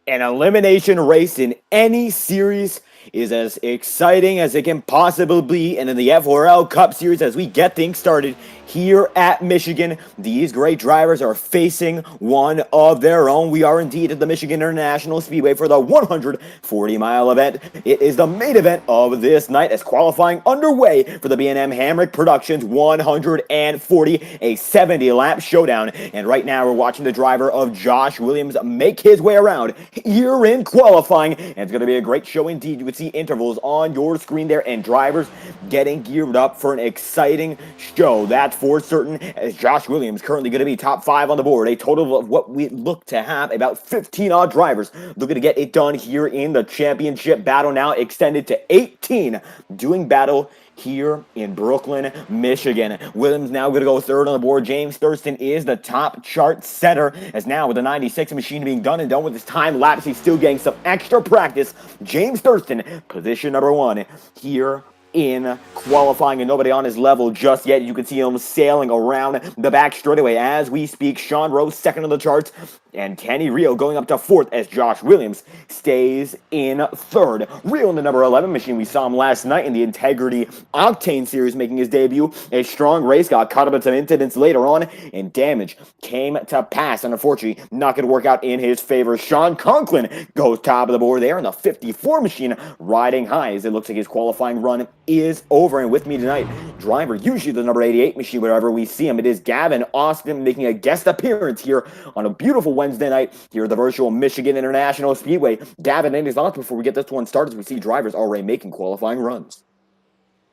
An elimination race in any series is as exciting as it can possibly be, and in the FORL Cup Series, as we get things started here at Michigan, these great drivers are facing one of their own. We are indeed at the Michigan International Speedway for the 140-mile event. It is the main event of this night as qualifying underway for the B&M Hamrick Productions 140, a 70-lap showdown. And right now we're watching the driver of Josh Williams make his way around here in qualifying, and it's going to be a great show indeed. You can see intervals on your screen there and drivers getting geared up for an exciting show. That's for certain, as Josh Williams currently going to be top 5 on the board. A total of what we look to have, about 15 odd drivers looking to get it done here in the championship battle, now extended to 18 doing battle here in Brooklyn, Michigan. Williams now going to go third on the board. James Thurston is the top chart setter, as now with the 96 machine being done and done with his time lapse, he's still getting some extra practice. James Thurston, position number 1 here in qualifying, and nobody on his level just yet. You can see him sailing around the back straightaway as we speak. Sean Rose second on the charts, and Kenny Rio going up to 4th as Josh Williams stays in 3rd. Rio in the number 11 machine. We saw him last night in the Integrity Octane Series making his debut. A strong race, got caught up in some incidents later on, and damage came to pass, and unfortunately not going to work out in his favor. Sean Conklin goes top of the board there in the 54 machine, riding high as it looks like his qualifying run is over. And with me tonight, driver usually the number 88 machine wherever we see him, it is Gavin Austin making a guest appearance here on a beautiful Wednesday night here at the virtual Michigan International Speedway. Gavin, any thoughts before we get this one started, as we see drivers already making qualifying runs?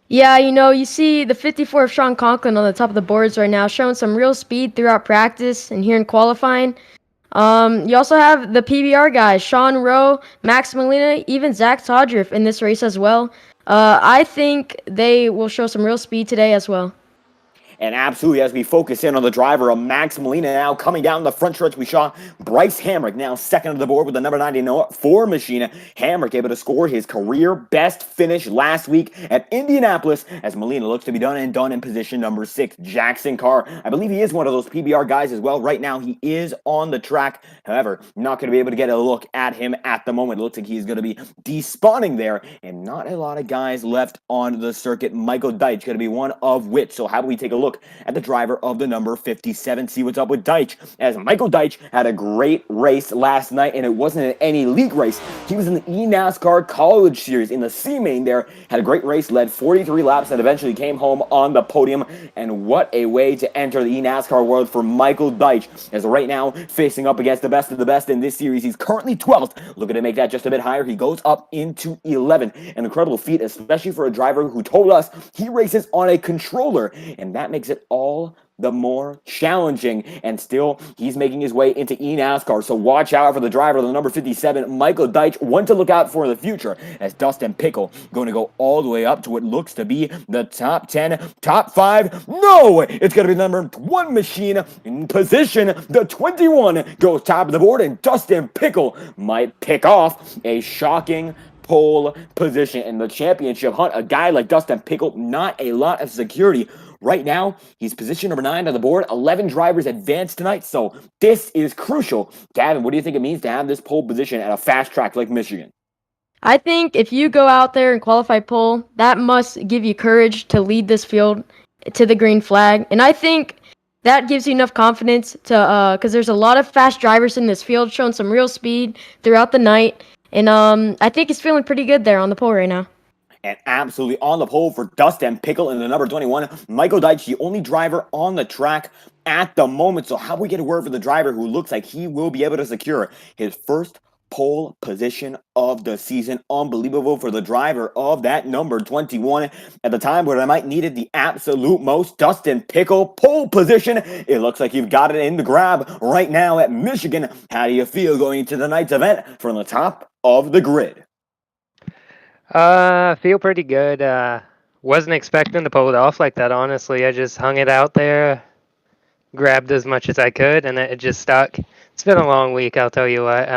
Yeah, you see the 54 of Sean Conklin on the top of the boards right now, showing some real speed throughout practice and here in qualifying. You also have the PBR guys, Sean Rowe, Max Molina, even Zach Todriff in this race as well. I think they will show some real speed today as well. And absolutely, as we focus in on the driver of Max Molina now coming down the front stretch, we saw Bryce Hamrick now second on the board with the number 94 machine. Hamrick able to score his career best finish last week at Indianapolis, as Molina looks to be done in position number 6. Jackson Carr, I believe he is one of those PBR guys as well. Right now, he is on the track. However, not going to be able to get a look at him at the moment. It looks like he's going to be despawning there, and not a lot of guys left on the circuit. Michael Deitch going to be one of which. So how do we take a look at the driver of the number 57, see what's up with Deitch, as Michael Deitch had a great race last night, and it wasn't any league race. He was in the NASCAR College Series in the C main there, had a great race, led 43 laps, and eventually came home on the podium. And what a way to enter the NASCAR world for Michael Deitch, as right now facing up against the best of the best in this series. He's currently 12th, looking to make that just a bit higher. He goes up into 11. An incredible feat, especially for a driver who told us he races on a controller, and that makes it all the more challenging. And still, he's making his way into NASCAR. So watch out for the driver of the number 57, Michael Deitch. One to look out for in the future, as Dustin Pickle going to go all the way up to what looks to be the top 10, top 5. No! It's going to be the number 1 machine in position. The 21 goes top of the board, and Dustin Pickle might pick off a shocking pole position in the championship hunt. A guy like Dustin Pickle, not a lot of security. Right now, he's position number 9 on the board. 11 drivers advanced tonight, so this is crucial. Gavin, what do you think it means to have this pole position at a fast track like Michigan? I think if you go out there and qualify pole, that must give you courage to lead this field to the green flag. And I think that gives you enough confidence to, because there's a lot of fast drivers in this field showing some real speed throughout the night. And I think he's feeling pretty good there on the pole right now. And absolutely on the pole for Dustin Pickle in the number 21. Michael Deitch, the only driver on the track at the moment. So how do we get a word for the driver who looks like he will be able to secure his first pole position of the season? Unbelievable for the driver of that number 21 at the time where I might needed the absolute most. Dustin Pickle, pole position. It looks like you've got it in the grab right now at Michigan. How do you feel going into the night's event from the top of the grid? Feel pretty good. Wasn't expecting to pull it off like that, honestly. I just hung it out there, grabbed as much as I could, and it just stuck. It's been a long week, I'll tell you what.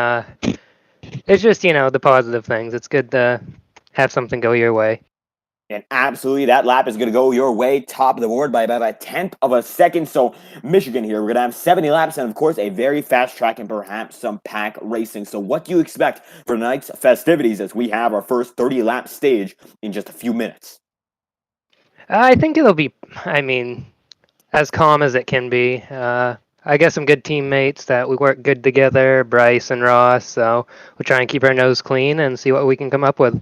It's just, the positive things. It's good to have something go your way. And absolutely, that lap is going to go your way, top of the board by about a tenth of a second. So Michigan here, we're going to have 70 laps and, of course, a very fast track and perhaps some pack racing. So what do you expect for tonight's festivities as we have our first 30-lap stage in just a few minutes? I think it'll be, I mean, as calm as it can be. I got some good teammates that we work good together, Bryce and Ross, so we'll try and keep our nose clean and see what we can come up with.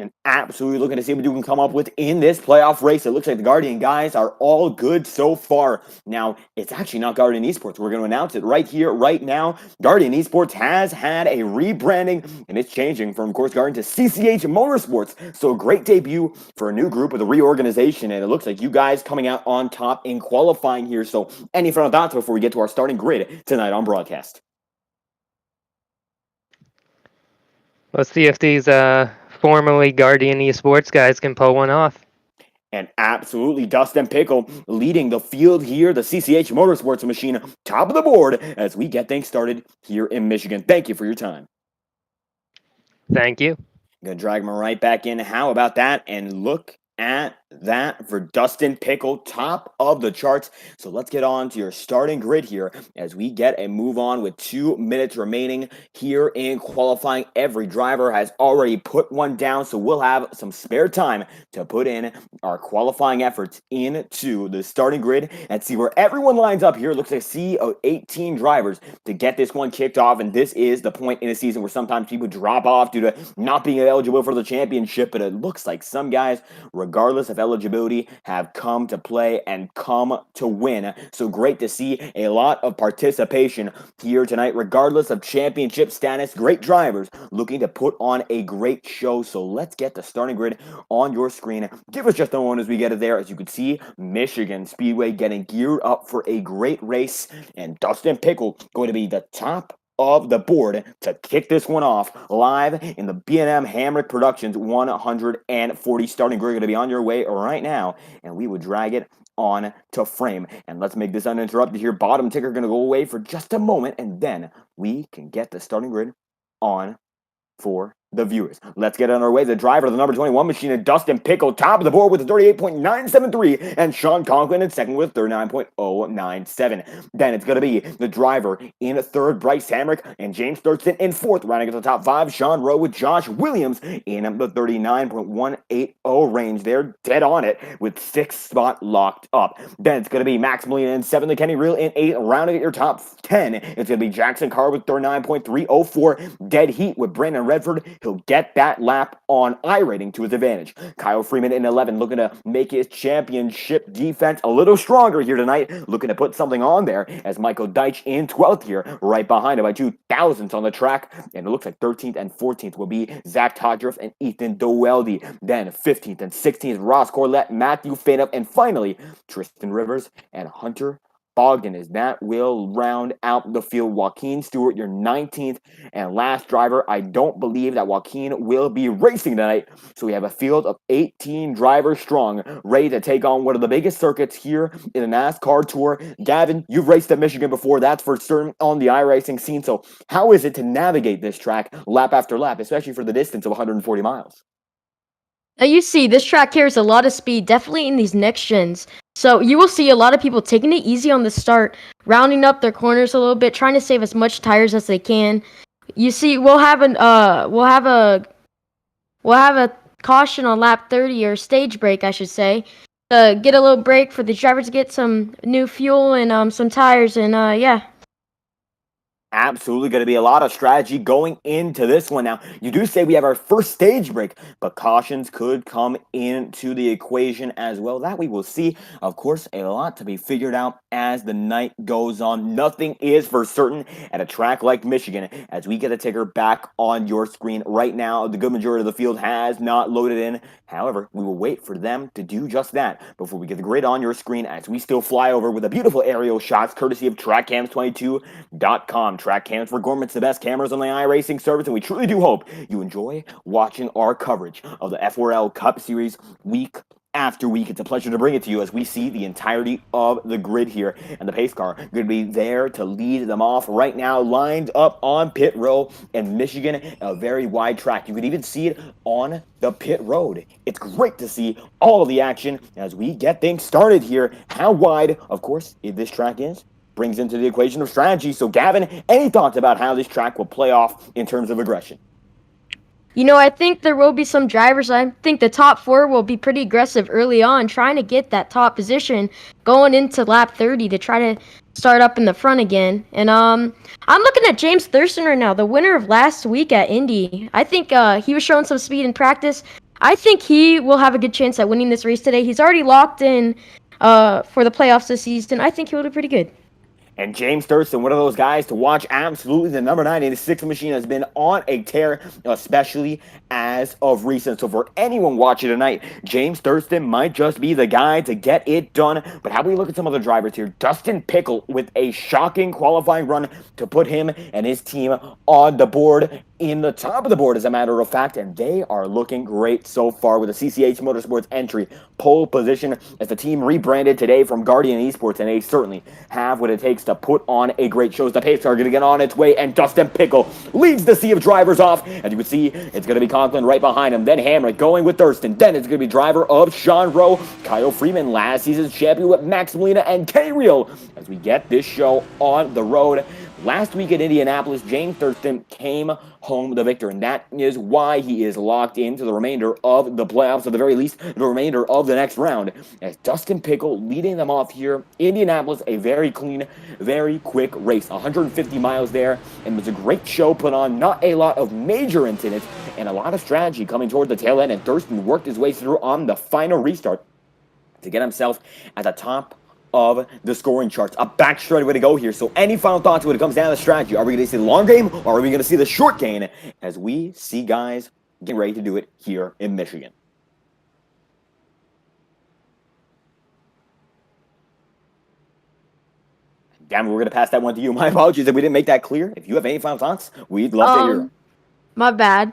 And absolutely looking to see what you can come up with in this playoff race. It looks like the Guardian guys are all good so far. Now, it's actually not Guardian Esports. We're going to announce it right here, right now. Guardian Esports has had a rebranding, and it's changing from, of course, Guardian to CCH Motorsports. So a great debut for a new group with a reorganization, and it looks like you guys coming out on top in qualifying here. So any final thoughts before we get to our starting grid tonight on broadcast? Let's see if these formerly Guardian Esports guys can pull one off. And absolutely, Dustin Pickle leading the field here, the CCH Motorsports machine, top of the board as we get things started here in Michigan. Thank you for your time. Thank you. Gonna drag him right back in. How about that? And look at that for Dustin Pickle, top of the charts. So let's get on to your starting grid here as we get a move on with 2 minutes remaining here in qualifying. Every driver has already put one down, so we'll have some spare time to put in our qualifying efforts into the starting grid and see where everyone lines up here. It looks like see 18 drivers to get this one kicked off, and this is the point in a season where sometimes people drop off due to not being eligible for the championship, but it looks like some guys, regardless of eligibility, have come to play and come to win. So great to see a lot of participation here tonight, regardless of championship status. Great drivers looking to put on a great show. So let's get the starting grid on your screen. Give us just a moment as we get it there. As you can see, Michigan Speedway getting geared up for a great race, and Dustin Pickle going to be the top of the board to kick this one off live in the B&M Hamrick Productions 140 starting grid. Going to be on your way right now, and we would drag it on to frame. And let's make this uninterrupted here. Bottom ticker going to go away for just a moment, and then we can get the starting grid on for the viewers. Let's get on our way. The driver of the number 21 machine, Dustin Pickle, top of the board with a 38.973, and Sean Conklin in second with 39.097. Then it's going to be the driver in third, Bryce Hamrick, and James Thurston in fourth. Rounding at the top five, Sean Rowe with Josh Williams in the 39.180 range. They're dead on it with sixth spot locked up. Then it's going to be Max Molina in seventh, Kenny Reel in eighth. Rounding at your top 10, it's going to be Jackson Carr with 39.304. Dead heat with Brandon Redford. He'll get that lap on iRating to his advantage. Kyle Freeman in 11, looking to make his championship defense a little stronger here tonight, looking to put something on there, as Michael Deitch in 12th here, right behind him by 2 thousandths on the track, and it looks like 13th and 14th will be Zach Todruff and Ethan Doeldy. Then 15th and 16th, Ross Corlett, Matthew Fanup, and finally, Tristan Rivers and Hunter Bogdan, as that will round out the field. Joaquin Stewart, your 19th and last driver. I don't believe that Joaquin will be racing tonight, so we have a field of 18 drivers strong, ready to take on one of the biggest circuits here in the NASCAR Tour. Gavin, you've raced at Michigan before, that's for certain, on the iRacing scene, so how is it to navigate this track lap after lap, especially for the distance of 140 miles? Now you see, this track carries a lot of speed, definitely in these next gens. So you will see a lot of people taking it easy on the start, rounding up their corners a little bit, trying to save as much tires as they can. You see, we'll have a caution on lap 30, or stage break, I should say. Get a little break for the drivers to get some new fuel and some tires, and yeah. Absolutely going to be a lot of strategy going into this one. Now, you do say we have our first stage break, but cautions could come into the equation as well. That we will see. Of course, a lot to be figured out as the night goes on. Nothing is for certain at a track like Michigan. As we get a ticker back on your screen right now, the good majority of the field has not loaded in. However, we will wait for them to do just that before we get the grid on your screen, as we still fly over with a beautiful aerial shots courtesy of TrackCams22.com. Track Cams for Gorman's the best cameras on the iRacing service, and we truly do hope you enjoy watching our coverage of the FORL Cup Series week after week. It's a pleasure to bring it to you as we see the entirety of the grid here, and the pace car going to be there to lead them off right now, lined up on pit row in Michigan, a very wide track. You can even see it on the pit road. It's great to see all of the action as we get things started here. How wide, of course, this track is brings into the equation of strategy. So, Gavin, any thoughts about how this track will play off in terms of aggression? You know, I think there will be some drivers. I think the top 4 will be pretty aggressive early on, trying to get that top position going into lap 30 to try to start up in the front again. And I'm looking at James Thurston right now, the winner of last week at Indy. I think he was showing some speed in practice. I think he will have a good chance at winning this race today. He's already locked in for the playoffs this season. I think he'll do pretty good. And James Thurston, one of those guys to watch. Absolutely, the number 986 machine has been on a tear, especially as of recent. So for anyone watching tonight, James Thurston might just be the guy to get it done. But how about we look at some other drivers here? Dustin Pickle with a shocking qualifying run to put him and his team on the board, in the top of the board, as a matter of fact, and they are looking great so far with a CCH Motorsports entry pole position as the team rebranded today from Guardian Esports, and they certainly have what it takes to put on a great show. The pace car going to get on its way, and Dustin Pickle leads the sea of drivers off. As you can see, it's going to be Conklin right behind him, then Hamrick going with Thurston, then it's going to be driver of Sean Rowe, Kyle Freeman, last season's champion with Max Molina and K-Real, as we get this show on the road. Last week at Indianapolis, James Thurston came home the victor, and that is why he is locked into the remainder of the playoffs, at the very least, the remainder of the next round. As Dustin Pickle leading them off here, Indianapolis, a very clean, very quick race, 150 miles there, and it was a great show put on, not a lot of major incidents, and a lot of strategy coming toward the tail end, and Thurston worked his way through on the final restart to get himself at the top of the scoring charts. A backstraight way to go here. So any final thoughts when it comes down to strategy? Are we going to see the long game, or are we going to see the short game as we see guys getting ready to do it here in Michigan? Damn, we're going to pass that one to you. My apologies if we didn't make that clear. If you have any final thoughts, we'd love to hear them. My bad.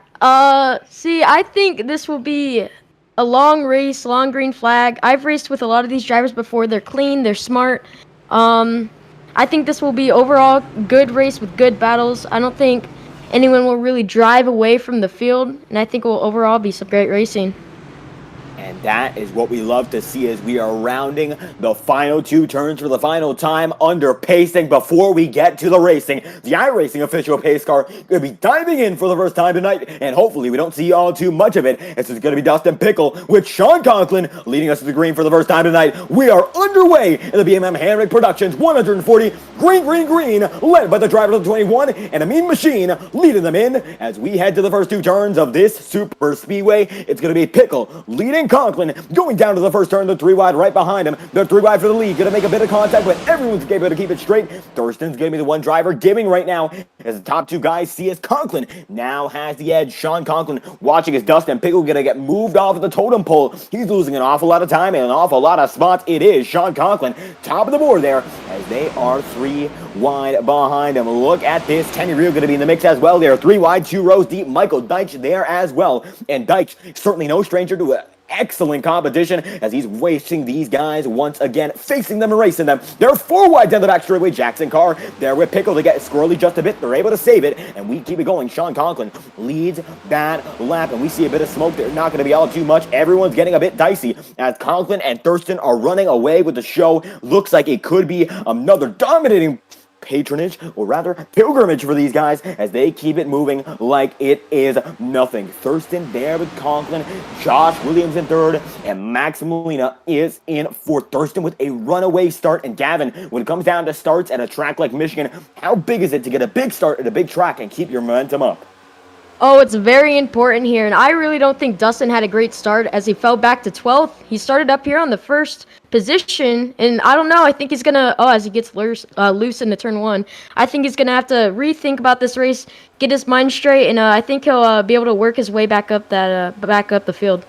See, I think this will be a long race, long green flag. I've raced with a lot of these drivers before. They're clean, they're smart. I think this will be overall good race with good battles. I don't think anyone will really drive away from the field, and I think it will overall be some great racing. And that is what we love to see as we are rounding the final 2 turns for the final time under pacing before we get to the racing. The iRacing official pace car going to be diving in for the first time tonight, and hopefully we don't see all too much of it. This is going to be Dustin Pickle with Sean Conklin leading us to the green for the first time tonight. We are underway in the B&M Hamrick Productions 140 green, led by the driver of the 21 and a mean machine leading them in as we head to the first 2 turns of this super speedway. It's going to be Pickle leading Conklin going down to the first turn, the 3 wide right behind him. The 3 wide for the lead, going to make a bit of contact, but everyone's able to keep it straight. Thurston's going to be the one driver giving right now as the top 2 guys see as Conklin now has the edge. Sean Conklin watching as Dustin Pickle going to get moved off of the totem pole. He's losing an awful lot of time and an awful lot of spots. It is Sean Conklin top of the board there as they are 3 wide behind him. Look at this. Kenny Real going to be in the mix as well. They are 3 wide, 2 rows deep. Michael Deitch there as well. And Deitch certainly no stranger to it. Excellent competition as he's wasting these guys once again, facing them and racing them. They're 4 wide down the back straightaway. Jackson Carr there with Pickle to get squirrely just a bit. They're able to save it, and we keep it going. Sean Conklin leads that lap, and we see a bit of smoke. They're not going to be all too much. Everyone's getting a bit dicey as Conklin and Thurston are running away with the show. Looks like it could be another dominating patronage, or rather pilgrimage, for these guys as they keep it moving like it is nothing. Thurston there with Conklin, Josh Williams in third, and Max Molina is in fourth. Thurston with a runaway start. And Gavin, when it comes down to starts at a track like Michigan, how big is it to get a big start at a big track and keep your momentum up? Oh, it's very important here, and I really don't think Dustin had a great start as he fell back to 12th. He started up here on the first position, and I don't know, I think he's gonna, as he gets loose into turn 1, I think he's gonna have to rethink about this race, get his mind straight, and I think he'll be able to work his way back up the field.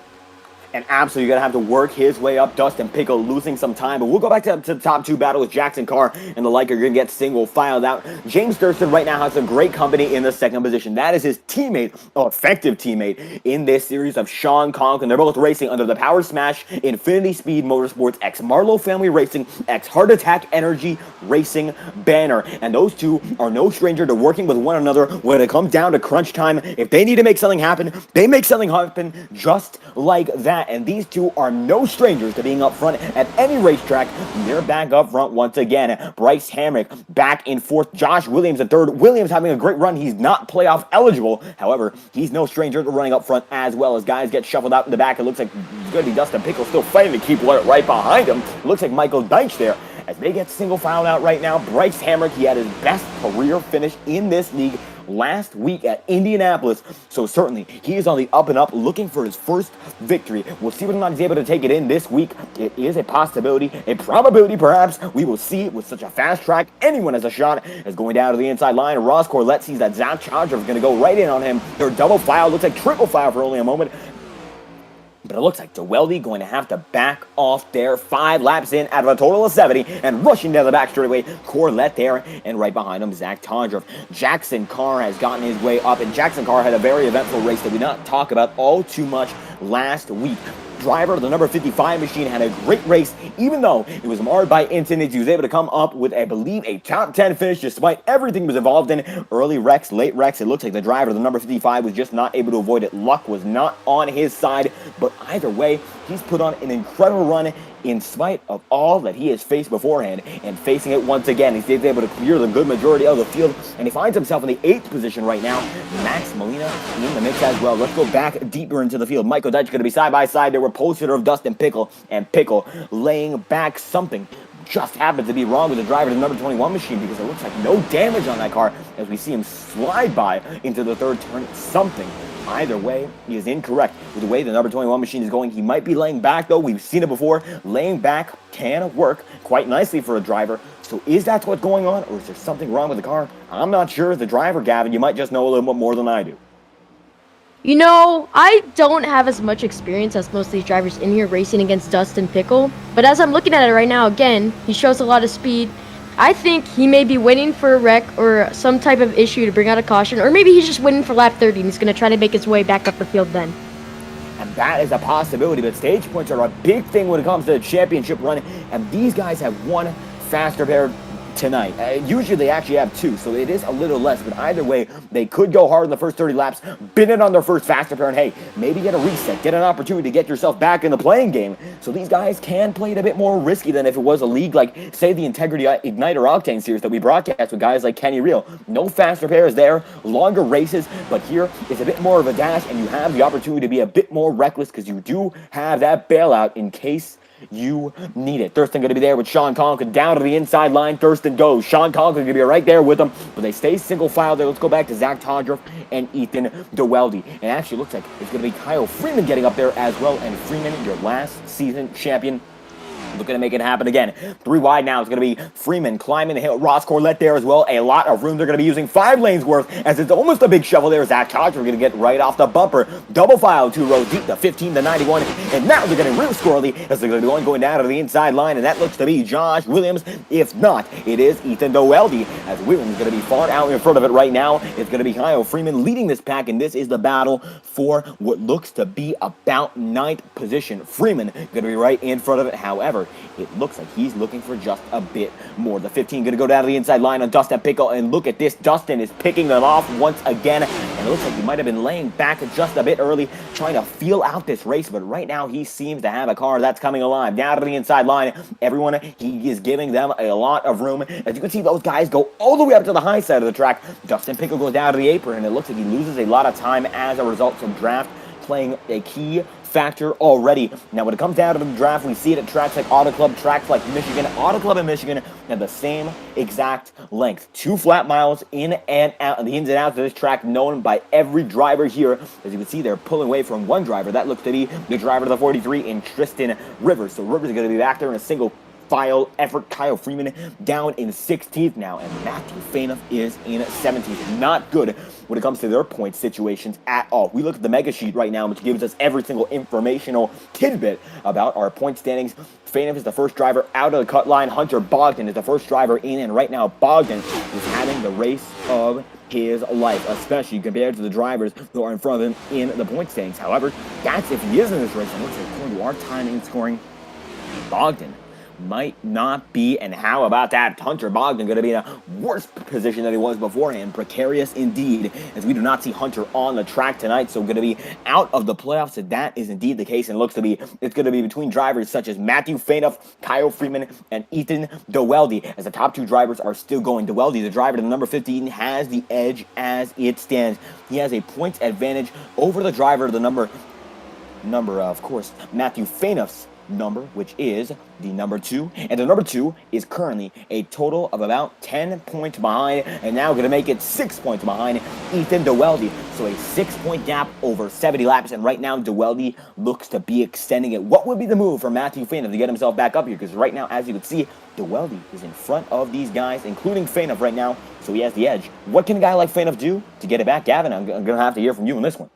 And absolutely going to have to work his way up. Dustin Pickle losing some time. But we'll go back to the top two battle with Jackson Carr and the like are going to get single filed out. James Thurston right now has some great company in the second position. That is his teammate, effective teammate in this series of Sean Conklin. They're both racing under the Power Smash Infinity Speed Motorsports X Marlowe Family Racing X Heart Attack Energy Racing banner. And those two are no stranger to working with one another when it comes down to crunch time. If they need to make something happen, they make something happen just like that. And these two are no strangers to being up front at any racetrack. They're back up front once again. Bryce Hamrick back in fourth. Josh Williams in third. Williams having a great run. He's not playoff eligible. However, he's no stranger to running up front as well as guys get shuffled out in the back. It looks like it's going to be Dustin Pickle still fighting to keep right behind him. It looks like Michael Deitch there as they get single filed out right now. Bryce Hamrick, he had his best career finish in this league last week at Indianapolis, so certainly he is on the up and up looking for his first victory. We'll see whether or not he's able to take it in this week. It is a possibility, a probability perhaps. We will see. With such a fast track, anyone has a shot. As going down to the inside line, Ross Corlett sees that Zach Charger is going to go right in on him. They're double file, looks like triple file for only a moment. But it looks like DeWeldy going to have to back off there. 5 laps in out of a total of 70. And rushing down the back straightaway, Corlett there. And right behind him, Zach Tondrev. Jackson Carr has gotten his way up. And Jackson Carr had a very eventful race that we did not talk about all too much last week. Driver of the number 55 machine had a great race, even though it was marred by incidents. He was able to come up with, I believe, a top 10 finish despite everything he was involved in. Early wrecks, late wrecks. It looks like the driver of the number 55 was just not able to avoid it. Luck was not on his side, but either way, he's put on an incredible run in spite of all that he has faced beforehand, and facing it once again, he's able to clear the good majority of the field, and he finds himself in the 8th position right now. Max Molina in the mix as well. Let's go back deeper into the field. Michael Deitch going to be side by side there with pole sitter of Dustin Pickle, and Pickle laying back something. Just happens to be wrong with the driver of the number 21 machine, because it looks like no damage on that car as we see him slide by into the third turn. Something. Either way, he is incorrect with the way the number 21 machine is going. He might be laying back, though. We've seen it before. Laying back can work quite nicely for a driver. So is that what's going on, or is there something wrong with the car? I'm not sure. The driver, Gavin, you might just know a little bit more than I do. You know, I don't have as much experience as most of these drivers in here racing against Dustin Pickle. But as I'm looking at it right now, again, he shows a lot of speed. I think he may be waiting for a wreck or some type of issue to bring out a caution, or maybe he's just waiting for lap 30 and he's going to try to make his way back up the field then. And that is a possibility, but stage points are a big thing when it comes to the championship run, and these guys have one faster pair tonight. Usually they actually have 2, so it is a little less, but either way, they could go hard in the first 30 laps, bin it on their first faster pair, and hey, maybe get a reset, get an opportunity to get yourself back in the playing game. So these guys can play it a bit more risky than if it was a league like, say, the Integrity Ignite or Octane series that we broadcast with guys like Kenny Real. No faster pairs there, longer races, but here it's a bit more of a dash, and you have the opportunity to be a bit more reckless because you do have that bailout in case you need it. Thurston going to be there with Sean Conklin down to the inside line. Thurston goes. Sean Conklin going to be right there with him, but they stay single file there. Let's go back to Zach Tondrev and Ethan DeWeldy. And actually looks like it's going to be Kyle Freeman getting up there as well. And Freeman, your last season champion, looking to make it happen again. 3 wide now. It's going to be Freeman climbing the hill. Ross Corlett there as well. A lot of room. They're going to be using 5 lanes worth as it's almost a big shovel there. Zach Todger going to get right off the bumper. Double file 2 rows deep, the 15 to 91. And now they're getting real squirrely as they're going to be going down to the inside line. And that looks to be Josh Williams. If not, it is Ethan DeWeldy as Williams is going to be far out in front of it right now. It's going to be Kyle Freeman leading this pack. And this is the battle for what looks to be about 9th position. Freeman going to be right in front of it. However, it looks like he's looking for just a bit more. The 15 going to go down to the inside line on Dustin Pickle, and look at this. Dustin is picking them off once again, and it looks like he might have been laying back just a bit early, trying to feel out this race, but right now he seems to have a car that's coming alive. Down to the inside line, everyone, he is giving them a lot of room. As you can see, those guys go all the way up to the high side of the track. Dustin Pickle goes down to the apron, and it looks like he loses a lot of time as a result, so draft playing a key factor already. Now, when it comes down to the draft, we see it at tracks like Auto Club, tracks like Michigan. Auto Club and Michigan have the same exact length. 2 flat miles in and out, and the ins and outs of this track known by every driver here. As you can see, they're pulling away from one driver. That looks to be the driver of the 43 in Tristan Rivers. So Rivers is going to be back there in a single file effort. Kyle Freeman down in 16th now, and Matthew Fainoff is in 17th. Not good when it comes to their point situations at all. We look at the mega sheet right now, which gives us every single informational tidbit about our point standings. Fainoff is the first driver out of the cut line. Hunter Bogdan is the first driver in, and right now Bogdan is having the race of his life, especially compared to the drivers who are in front of him in the point standings. However, that's if he is in this race. And looks like according to our timing and scoring, Bogdan might not be, and how about that? Hunter Bogdan going to be in a worse position than he was beforehand. Precarious indeed, as we do not see Hunter on the track tonight, so going to be out of the playoffs. And that is indeed the case, and it looks to be it's going to be between drivers such as Matthew Fainoff, Kyle Freeman, and Ethan Deweldy, as the top two drivers are still going. Deweldy, the driver to the number 15, has the edge as it stands. He has a points advantage over the driver to the number of course, Matthew Fainoff's number, which is the number 2, and the number 2 is currently a total of about 10 points behind, and now going to make it 6 points behind Ethan Deweldy. So a 6-point gap over 70 laps, and right now Deweldy looks to be extending it. What would be the move for Matthew Fainoff to get himself back up here? Because right now, as you can see, Deweldy is in front of these guys, including Fainoff right now, so he has the edge. What can a guy like Fainoff do to get it back? Gavin, I'm going to have to hear from you on this one.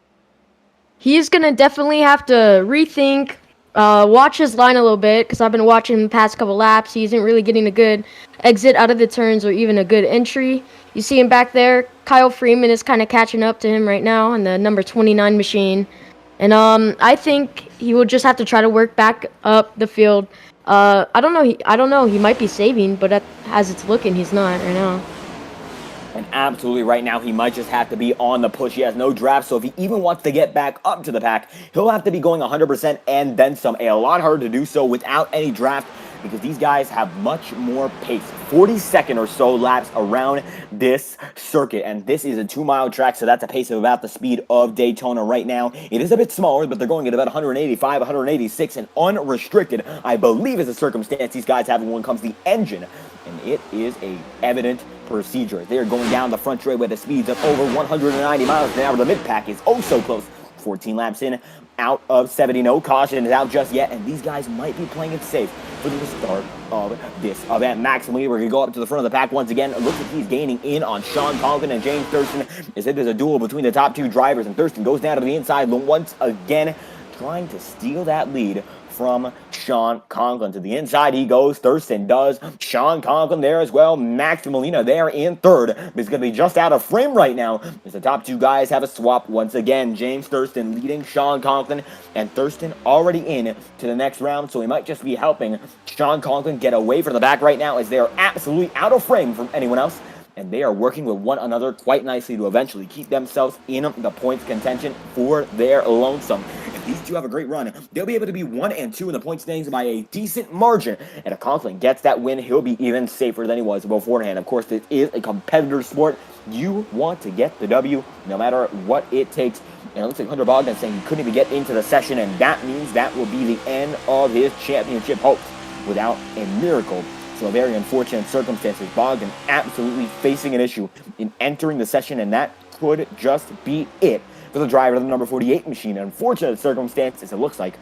He's going to definitely have to rethink, watch his line a little bit, because I've been watching the past couple laps. He isn't really getting a good exit out of the turns or even a good entry. You see him back there. Kyle Freeman is kind of catching up to him right now in the number 29 machine. And I think he will just have to try to work back up the field. I don't know. He might be saving, but as it's looking, he's not right now. And absolutely right now, he might just have to be on the push. He has no draft, so if he even wants to get back up to the pack, he'll have to be going 100% and then some. A lot harder to do so without any draft, because these guys have much more pace. 42nd or so laps around this circuit, and this is a 2-mile track, so that's a pace of about the speed of Daytona right now. It is a bit smaller, but they're going at about 185, 186, and unrestricted, I believe, is a circumstance these guys have when it comes to the engine, and it is a evident procedure. They are going down the front straightway at speeds of over 190 miles an hour. The mid-pack is oh so close. 14 laps in, out of 70. No caution is out just yet, and these guys might be playing it safe for the start of this event. Maximally, we're going to go up to the front of the pack once again. It looks like he's gaining in on Sean Conklin and James Thurston. As if there's a duel between the top two drivers, and Thurston goes down to the inside once again, trying to steal that lead from Sean Conklin. To the inside he goes. Thurston does. Sean Conklin there as well. Max Molina there in third. But he's going to be just out of frame right now, as the top two guys have a swap once again. James Thurston leading Sean Conklin, and Thurston already in to the next round, so he might just be helping Sean Conklin get away from the back right now, as they are absolutely out of frame from anyone else, and they are working with one another quite nicely to eventually keep themselves in the points contention for their lonesome. If these two have a great run, they'll be able to be 1 and 2 in the point standings by a decent margin, and if Conklin gets that win, he'll be even safer than he was beforehand. Of course, this is a competitor sport. You want to get the W no matter what it takes. And it looks like Hunter Bogdan saying he couldn't even get into the session, and that means that will be the end of his championship hopes without a miracle. So a very unfortunate circumstances. Bogdan absolutely facing an issue in entering the session, and that could just be it for the driver of the number 48 machine. Unfortunate circumstances. It looks like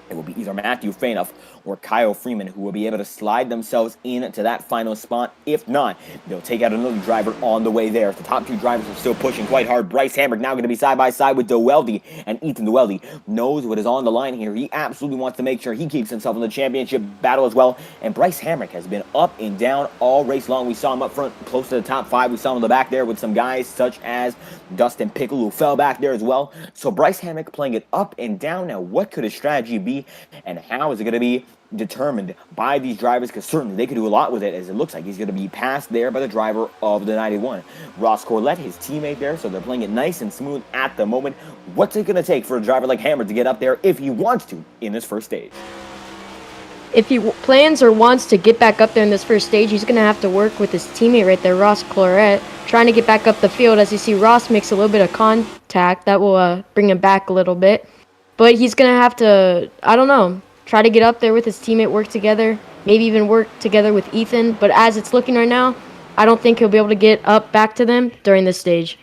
it will be either Matthew Fainoff or Kyle Freeman who will be able to slide themselves into that final spot. If not, they'll take out another driver on the way there. The top two drivers are still pushing quite hard. Bryce Hamrick now going to be side by side with Deweldy, and Ethan Deweldy knows what is on the line here. He absolutely wants to make sure he keeps himself in the championship battle as well. And Bryce Hamrick has been up and down all race long. We saw him up front close to the top 5. We saw him in the back there with some guys such as Dustin Pickle, who fell back there as well. So Bryce Hamrick playing it up and down. Now, what could his strategy be, and how is it going to be determined by these drivers? Because certainly they could do a lot with it, as it looks like he's going to be passed there by the driver of the 91, Ross Corlett, his teammate there. So they're playing it nice and smooth at the moment. What's it going to take for a driver like Hammer to get up there if he wants to in this first stage? If he plans or wants to get back up there in this first stage, he's going to have to work with his teammate right there, Ross Corlett, trying to get back up the field. As you see, Ross makes a little bit of contact. That will bring him back a little bit. But he's going to have to, I don't know, try to get up there with his teammate, work together, maybe even work together with Ethan. But as it's looking right now, I don't think he'll be able to get up back to them during this stage.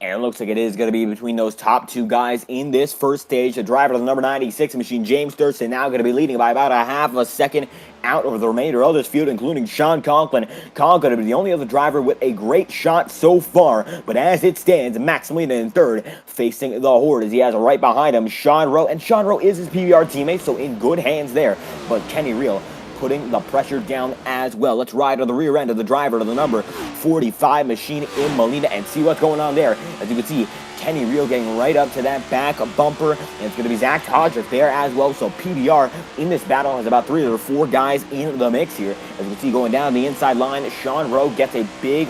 And it looks like it is going to be between those top two guys in this first stage. The driver of the number 96 machine, James Thurston, now going to be leading by about a half of a second out over the remainder of this field, including Sean Conklin. Conklin is the only other driver with a great shot so far, but as it stands, Max Molina in third, facing the Horde as he has right behind him Sean Rowe, and Sean Rowe is his PBR teammate, so in good hands there. But Kenny Reel putting the pressure down as well. Let's ride to the rear end of the driver to the number 45 machine in Molina and see what's going on there. As you can see, Kenny Reel getting right up to that back bumper, and it's going to be Zach Todrick there as well. So PBR in this battle has about 3 or 4 guys in the mix here. As you can see, going down the inside line, Sean Rowe gets a big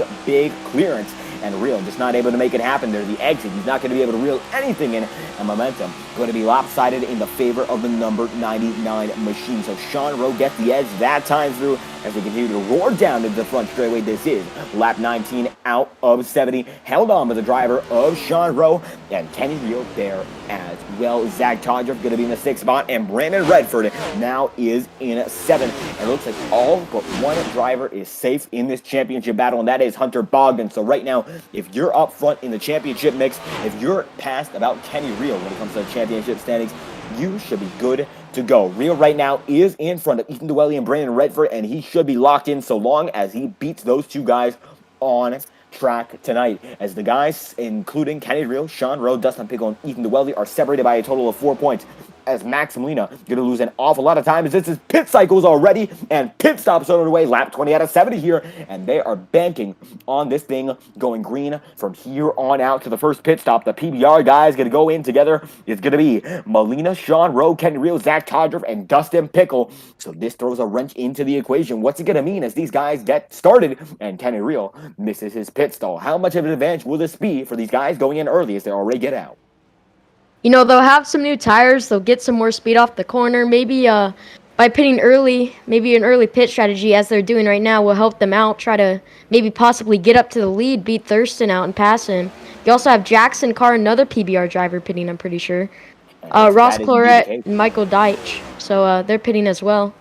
clearance, and Reel just not able to make it happen there. The exit, he's not going to be able to reel anything in, and momentum going to be lopsided in the favor of the number 99 machine. So Sean Rowe gets the edge that time through as we continue to roar down into the front straightaway. This is lap 19 out of 70. Held on by the driver of Sean Rowe, and Kenny Reel there as well. Zach Todrick going to be in the 6th spot, and Brandon Redford now is in 7th. And it looks like all but one driver is safe in this championship battle, and that is Hunter Bogdan. So right now, if you're up front in the championship mix, if you're past about Kenny Reel when it comes to the championship standings, you should be good to go. Reel right now is in front of Ethan Dwelly and Brandon Redford, and he should be locked in so long as he beats those two guys on track tonight. As the guys, including Kenny Reel, Sean Rowe, Dustin Pickle, and Ethan Dwelly, are separated by a total of 4 points. As Max Molina going to lose an awful lot of time as this is pit cycles already, and pit stops are underway. Lap 20 out of 70 here, and they are banking on this thing going green from here on out to the first pit stop. The PBR guys going to go in together. It's going to be Molina, Sean Rowe, Kenny Reel, Zach Todrick, and Dustin Pickle. So this throws a wrench into the equation. What's it going to mean as these guys get started and Kenny Reel misses his pit stall? How much of an advantage will this be for these guys going in early as they already get out? You know, they'll have some new tires. They'll get some more speed off the corner. Maybe by pitting early, maybe an early pit strategy as they're doing right now will help them out. Try to maybe possibly get up to the lead, beat Thurston out and pass him. You also have Jackson Carr, another PBR driver, pitting, I'm pretty sure. Ross Clorette and Michael Deitch. So they're pitting as well.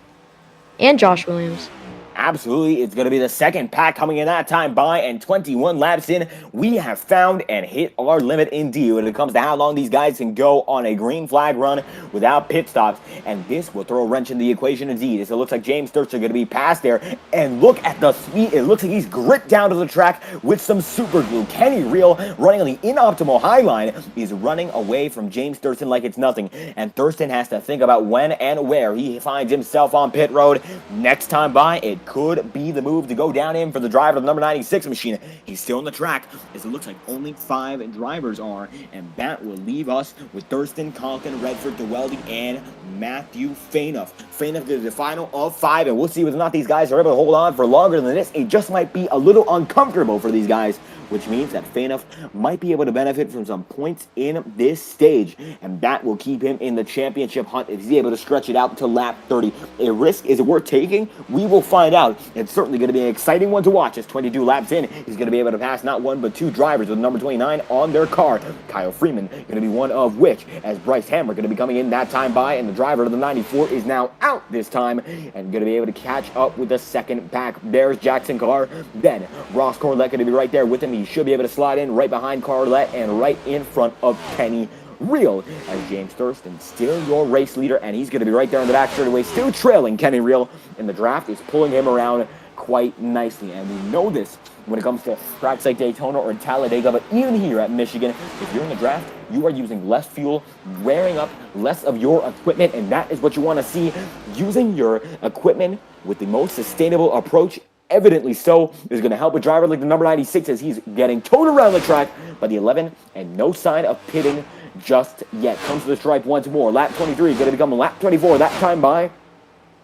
And Josh Williams. Absolutely, it's going to be the second pack coming in that time by, and 21 laps in, we have found and hit our limit indeed when it comes to how long these guys can go on a green flag run without pit stops, and this will throw a wrench in the equation indeed, as it looks like James Thurston going to be past there, and look at the speed. It looks like he's grit down to the track with some super glue. Kenny Reel, running on the inoptimal high line, is running away from James Thurston like it's nothing, and Thurston has to think about when and where he finds himself on pit road. Next time by, it could be the move to go down in for the driver of the number 96 machine. He's still on the track, as it looks like only 5 drivers are, and that will leave us with Thurston, Conklin, Redford, DeWeldy, and Matthew Fainoff. Fainoff is the final of 5, and we'll see whether or not these guys are able to hold on for longer than this. It just might be a little uncomfortable for these guys, which means that Fainoff might be able to benefit from some points in this stage, and that will keep him in the championship hunt if he's able to stretch it out to lap 30. A risk, is it worth taking? We will find out. It's certainly going to be an exciting one to watch as 22 laps in, he's going to be able to pass not 1 but 2 drivers with number 29 on their car. Kyle Freeman going to be one of which, as Bryce Hamrick going to be coming in that time by, and the driver of the 94 is now out this time and going to be able to catch up with the second pack. There's Jackson Carr, then Ross Corlett going to be right there with him. He should be able to slide in right behind Corlett and right in front of Kenny Reel, as James Thurston still your race leader, and he's going to be right there in the back straightaway, still trailing Kenny Reel, and the draft is pulling him around quite nicely. And we know this when it comes to tracks like Daytona or Talladega, but even here at Michigan, if you're in the draft, you are using less fuel, wearing up less of your equipment, and that is what you want to see. Using your equipment with the most sustainable approach, evidently so, is going to help a driver like the number 96 as he's getting towed around the track by the 11, and no sign of pitting just yet. Comes to the stripe once more. Lap 23 going to become lap 24 that time by,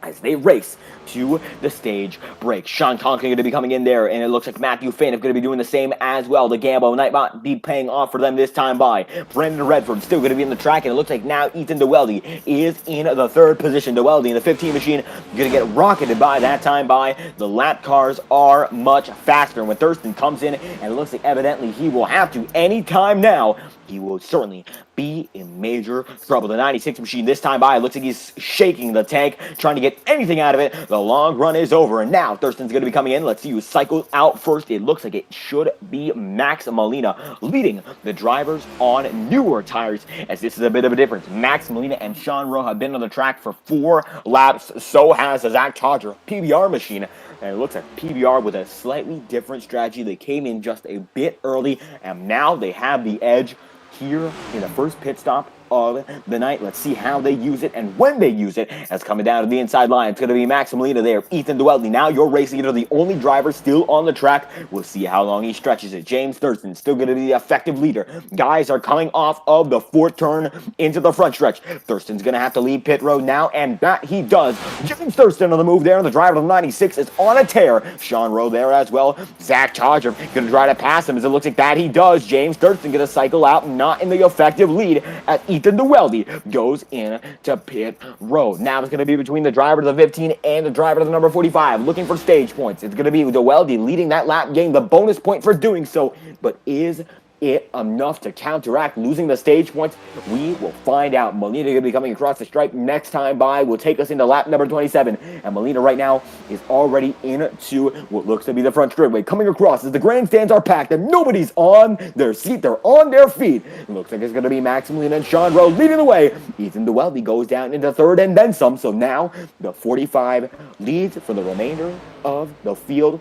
as they race to the stage break. Sean Conklin going to be coming in there, and it looks like Matthew Fainoff going to be doing the same as well. The gamble might be paying off for them this time by. Brandon Redford still going to be in the track, and it looks like now Ethan DeWeldy is in the 3rd position. DeWeldy in the 15 machine going to get rocketed by that time by. The lap cars are much faster, and when Thurston comes in, and it looks like evidently he will have to anytime now he will certainly be in major trouble. The 96 machine this time by, looks like he's shaking the tank, trying to get anything out of it. The long run is over, and now Thurston's going to be coming in. Let's see who cycles out first. It looks like it should be Max Molina leading the drivers on newer tires, as this is a bit of a difference. Max Molina and Sean Rowe have been on the track for 4 laps. So has the Zach Todger PBR machine. And it looks like PBR with a slightly different strategy. They came in just a bit early, and now they have the edge here in the first pit stop of the night. Let's see how they use it and when they use it. As coming down to the inside line, it's going to be Max Molina there. Ethan Dwelly, now you're racing into the only driver still on the track. We'll see how long he stretches it. James Thurston still going to be the effective leader. Guys are coming off of the 4th turn into the front stretch. Thurston's going to have to leave pit road now, and that he does. James Thurston on the move there, and the driver of the 96 is on a tear. Sean Rowe there as well. Zach Todger going to try to pass him, as it looks like that he does. James Thurston going to cycle out, not in the effective lead, as Ethan Dwelly goes in to pit road. Now it's going to be between the driver to the 15 and the driver to the number 45, looking for stage points. It's going to be Dwelly leading that lap, getting the bonus point for doing so, but is it enough to counteract losing the stage points? We will find out. Molina going to be coming across the stripe next time by. Will take us into lap number 27. And Molina right now is already into what looks to be the front straightaway. Coming across as the grandstands are packed and nobody's on their seat. They're on their feet. It looks like it's going to be Max Molina and Sean Rowe leading the way. Ethan Dwelly goes down into 3rd and then some. So now the 45 leads for the remainder of the field.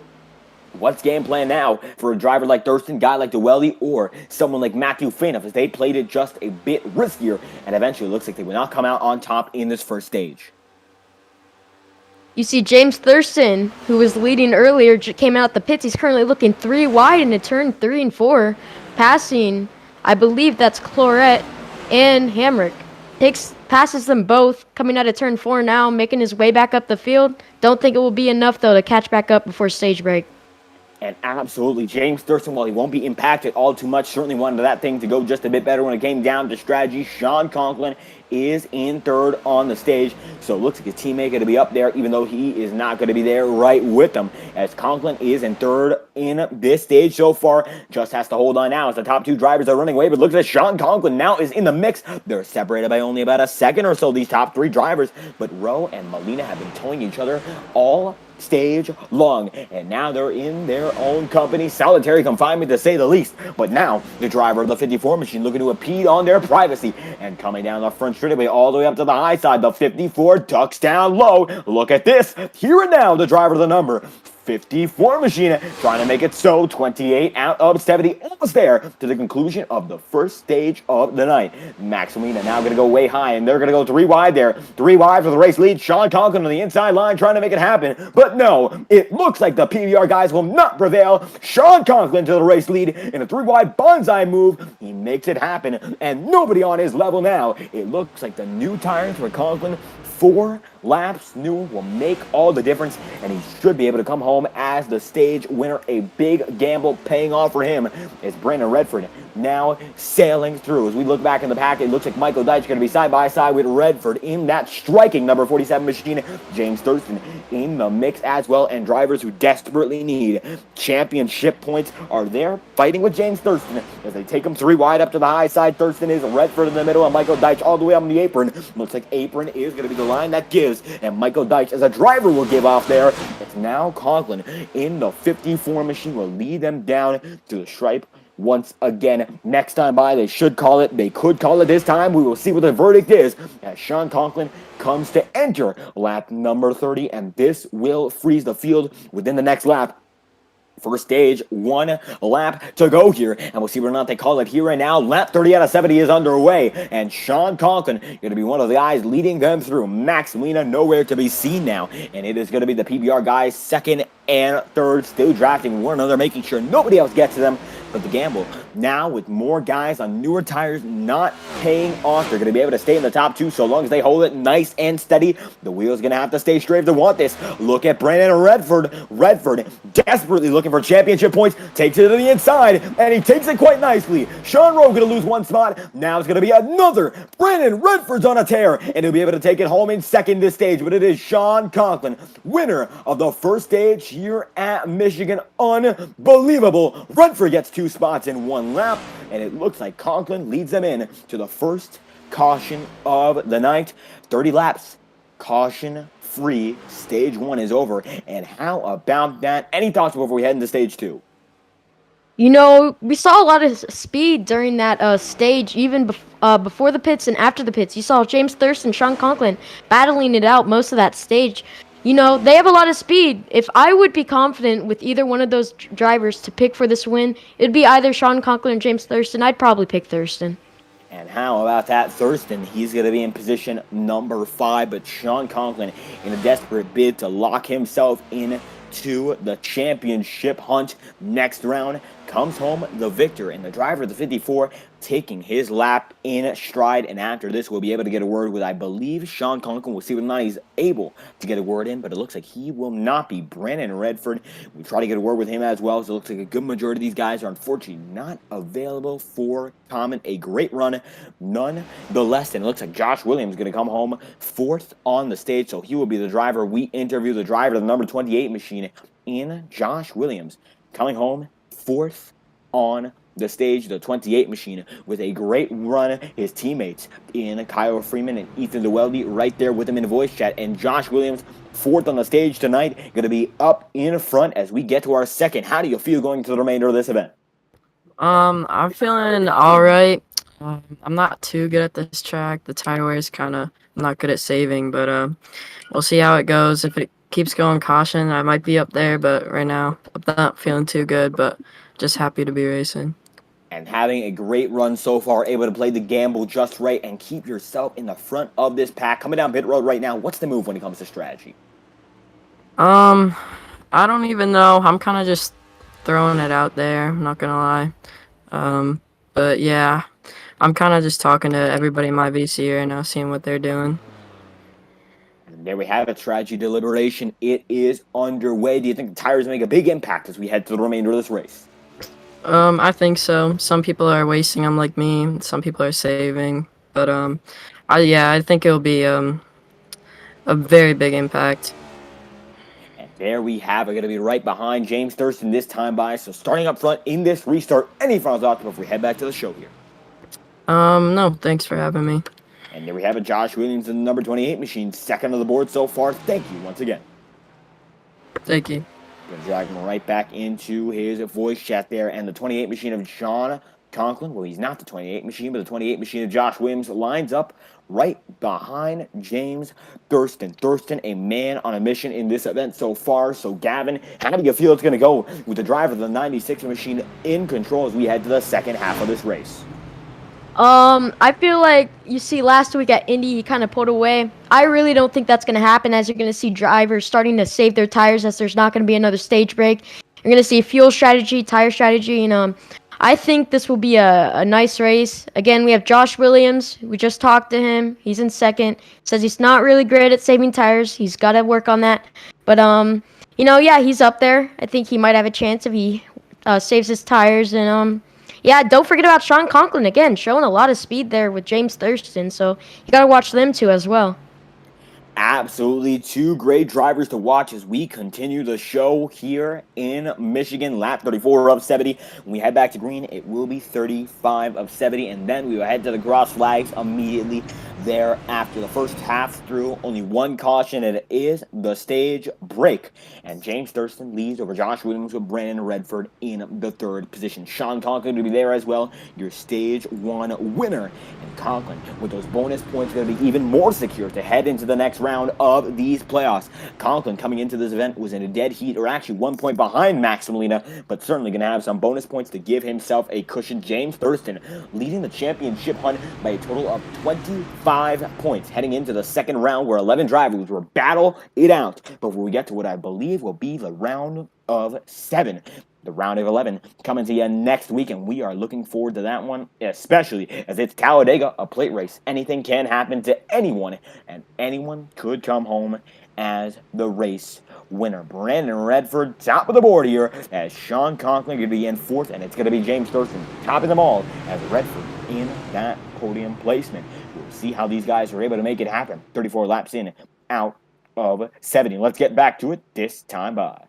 What's game plan now for a driver like Thurston, guy like Dwelly, or someone like Matthew Fainoff, as they played it just a bit riskier, and eventually looks like they will not come out on top in this first stage. You see James Thurston, who was leading earlier, came out the pits. He's currently looking 3 wide into turn 3 and 4, passing, I believe that's Cloret and Hamrick. Passes them both, coming out of turn 4 now, making his way back up the field. Don't think it will be enough, though, to catch back up before stage break. And absolutely, James Thurston, while he won't be impacted all too much, certainly wanted that thing to go just a bit better when it came down to strategy. Sean Conklin is in 3rd on the stage, so it looks like his teammate going to be up there, even though he is not going to be there right with them, as Conklin is in 3rd in this stage so far. Just has to hold on now as the top 2 drivers are running away, but looks like Sean Conklin now is in the mix. They're separated by only about a second or so, these top 3 drivers, but Rowe and Molina have been towing each other all stage long, and now they're in their own company. Solitary confinement, to say the least. But now the driver of the 54 machine looking to impede on their privacy, and coming down the front straightaway all the way up to the high side, the 54 ducks down low. Look at this. Here and now the driver of the number 54 machine trying to make it so. 28 out of 70, almost there to the conclusion of the first stage of the night. Max Molina now going to go way high, and they're going to go 3 wide there. 3 wide for the race lead. Sean Conklin on the inside line trying to make it happen, but no, it looks like the PBR guys will not prevail. Sean Conklin to the race lead in a 3 wide bonsai move. He makes it happen, and nobody on his level now. It looks like the new tires for Conklin, 4 laps new, will make all the difference, and he should be able to come home as the stage winner. A big gamble paying off for him as Brandon Redford now sailing through. As we look back in the pack, it looks like Michael Deitch going to be side by side with Redford in that striking number 47 machine. James Thurston in the mix as well, and drivers who desperately need championship points are there fighting with James Thurston as they take him 3 wide up to the high side. Thurston is, Redford in the middle, and Michael Deitch all the way on the apron. Looks like apron is going to be the line that gives, and Michael Deitch as a driver will give off there. It's now Conklin in the 54 machine will lead them down to the stripe once again. Next time by, they should call it. They could call it this time. We will see what the verdict is as Sean Conklin comes to enter lap number 30, and this will freeze the field within the next lap. First stage, 1 lap to go here, and we'll see whether or not they call it here and now. Lap 30 out of 70 is underway, and Sean Conklin going to be one of the guys leading them through. Max Molina nowhere to be seen now, and it is going to be the PBR guys 2nd and 3rd, still drafting one another, making sure nobody else gets to them. But the gamble now with more guys on newer tires not paying off. They're going to be able to stay in the top 2 so long as they hold it nice and steady. The wheel's going to have to stay straight if they want this. Look at Brandon Redford. Redford desperately looking for championship points. Takes it to the inside, and he takes it quite nicely. Sean Rowe going to lose 1 spot. Now it's going to be another. Brandon Redford's on a tear, and he'll be able to take it home in 2nd this stage. But it is Sean Conklin, winner of the first stage here at Michigan. Unbelievable. Redford gets 2 spots in 1 one lap, and it looks like Conklin leads them in to the first caution of the night. 30 laps, caution-free. Stage 1 is over, and how about that? Any thoughts before we head into Stage 2? You know, we saw a lot of speed during that stage, even before the pits and after the pits. You saw James Thurston, Sean Conklin battling it out most of that stage. You know, they have a lot of speed. If I would be confident with either one of those drivers to pick for this win, it'd be either Sean Conklin or James Thurston. I'd probably pick Thurston. And how about that Thurston? He's going to be in position number 5, but Sean Conklin, in a desperate bid to lock himself in to the championship hunt next round, comes home the victor, and the driver of the 54 taking his lap in stride. And after this, we'll be able to get a word with, I believe, Sean Conklin. We'll see whether or not he's able to get a word in, but it looks like he will not be. Brandon Redford, we try to get a word with him as well, so it looks like a good majority of these guys are unfortunately not available for comment. A great run nonetheless, and it looks like Josh Williams is going to come home 4th on the stage, so he will be the driver. We interview the driver of the number 28 machine in Josh Williams, coming home 4th on the stage, the 28 machine, with a great run. His teammates in Kyle Freeman and Ethan DeWeldy right there with him in voice chat, and Josh Williams 4th on the stage tonight, going to be up in front as we get to our second. How do you feel going to the remainder of this event? I'm feeling all right. I'm not too good at this track. The tire wear is kind of not good at saving, but we'll see how it goes. If it keeps going caution, I might be up there, but right now I'm not feeling too good, but just happy to be racing. And having a great run so far, able to play the gamble just right and keep yourself in the front of this pack. Coming down pit road right now, what's the move when it comes to strategy? I don't even know. I'm kind of just throwing it out there. I'm not gonna lie. But yeah, I'm kind of just talking to everybody in my VC right now, seeing what they're doing. And there we have it, strategy deliberation. It is underway. Do you think the tires make a big impact as we head to the remainder of this race? I think so. Some people are wasting them like me. Some people are saving. But I think it'll be a very big impact. And there we have it, going to be right behind James Thurston this time by. So starting up front in this restart, any final thoughts before we head back to the show here? No, thanks for having me. And there we have it, Josh Williams in the number 28 machine, 2nd on the board so far. Thank you once again. Thank you. Going to drag him right back into his voice chat there. And the 28 machine of Sean Conklin, well, he's not the 28 machine, but the 28 machine of Josh Williams lines up right behind James Thurston. Thurston, a man on a mission in this event so far. So, Gavin, how do you feel it's going to go with the driver of the 96 machine in control as we head to the second half of this race? I feel like you see last week at Indy, he kind of pulled away. I really don't think that's going to happen, as you're going to see drivers starting to save their tires as there's not going to be another stage break. You're going to see fuel strategy, tire strategy, and I think this will be a nice race. Again, we have Josh Williams. We just talked to him. He's in 2nd. Says he's not really great at saving tires. He's got to work on that. But, you know, yeah, he's up there. I think he might have a chance if he saves his tires. And, yeah, don't forget about Sean Conklin, again, showing a lot of speed there with James Thurston. So you got to watch them two as well. Absolutely, 2 great drivers to watch as we continue the show here in Michigan. Lap 34 of 70. When we head back to green, it will be 35 of 70, and then we will head to the cross flags immediately thereafter. The first half through, only 1 caution, and it is the stage break. And James Thurston leads over Josh Williams with Brandon Redford in the 3rd position. Sean Conklin will be there as well, your stage 1 winner. And Conklin, with those bonus points, going to be even more secure to head into the next round of these playoffs. Conklin coming into this event was in a dead heat, or actually 1 point behind Max Molina, but certainly going to have some bonus points to give himself a cushion. James Thurston leading the championship hunt by a total of 25 points, heading into the second round where 11 drivers will battle it out before we get to what I believe will be the round of 7. The round of 11 coming to you next week, and we are looking forward to that one, especially as it's Talladega, a plate race. Anything can happen to anyone, and anyone could come home as the race winner. Brandon Redford, top of the board here, as Sean Conklin going to be in 4th, and it's going to be James Thurston topping them all as Redford in that podium placement. We'll see how these guys are able to make it happen. 34 laps in, out of 70. Let's get back to it this time by.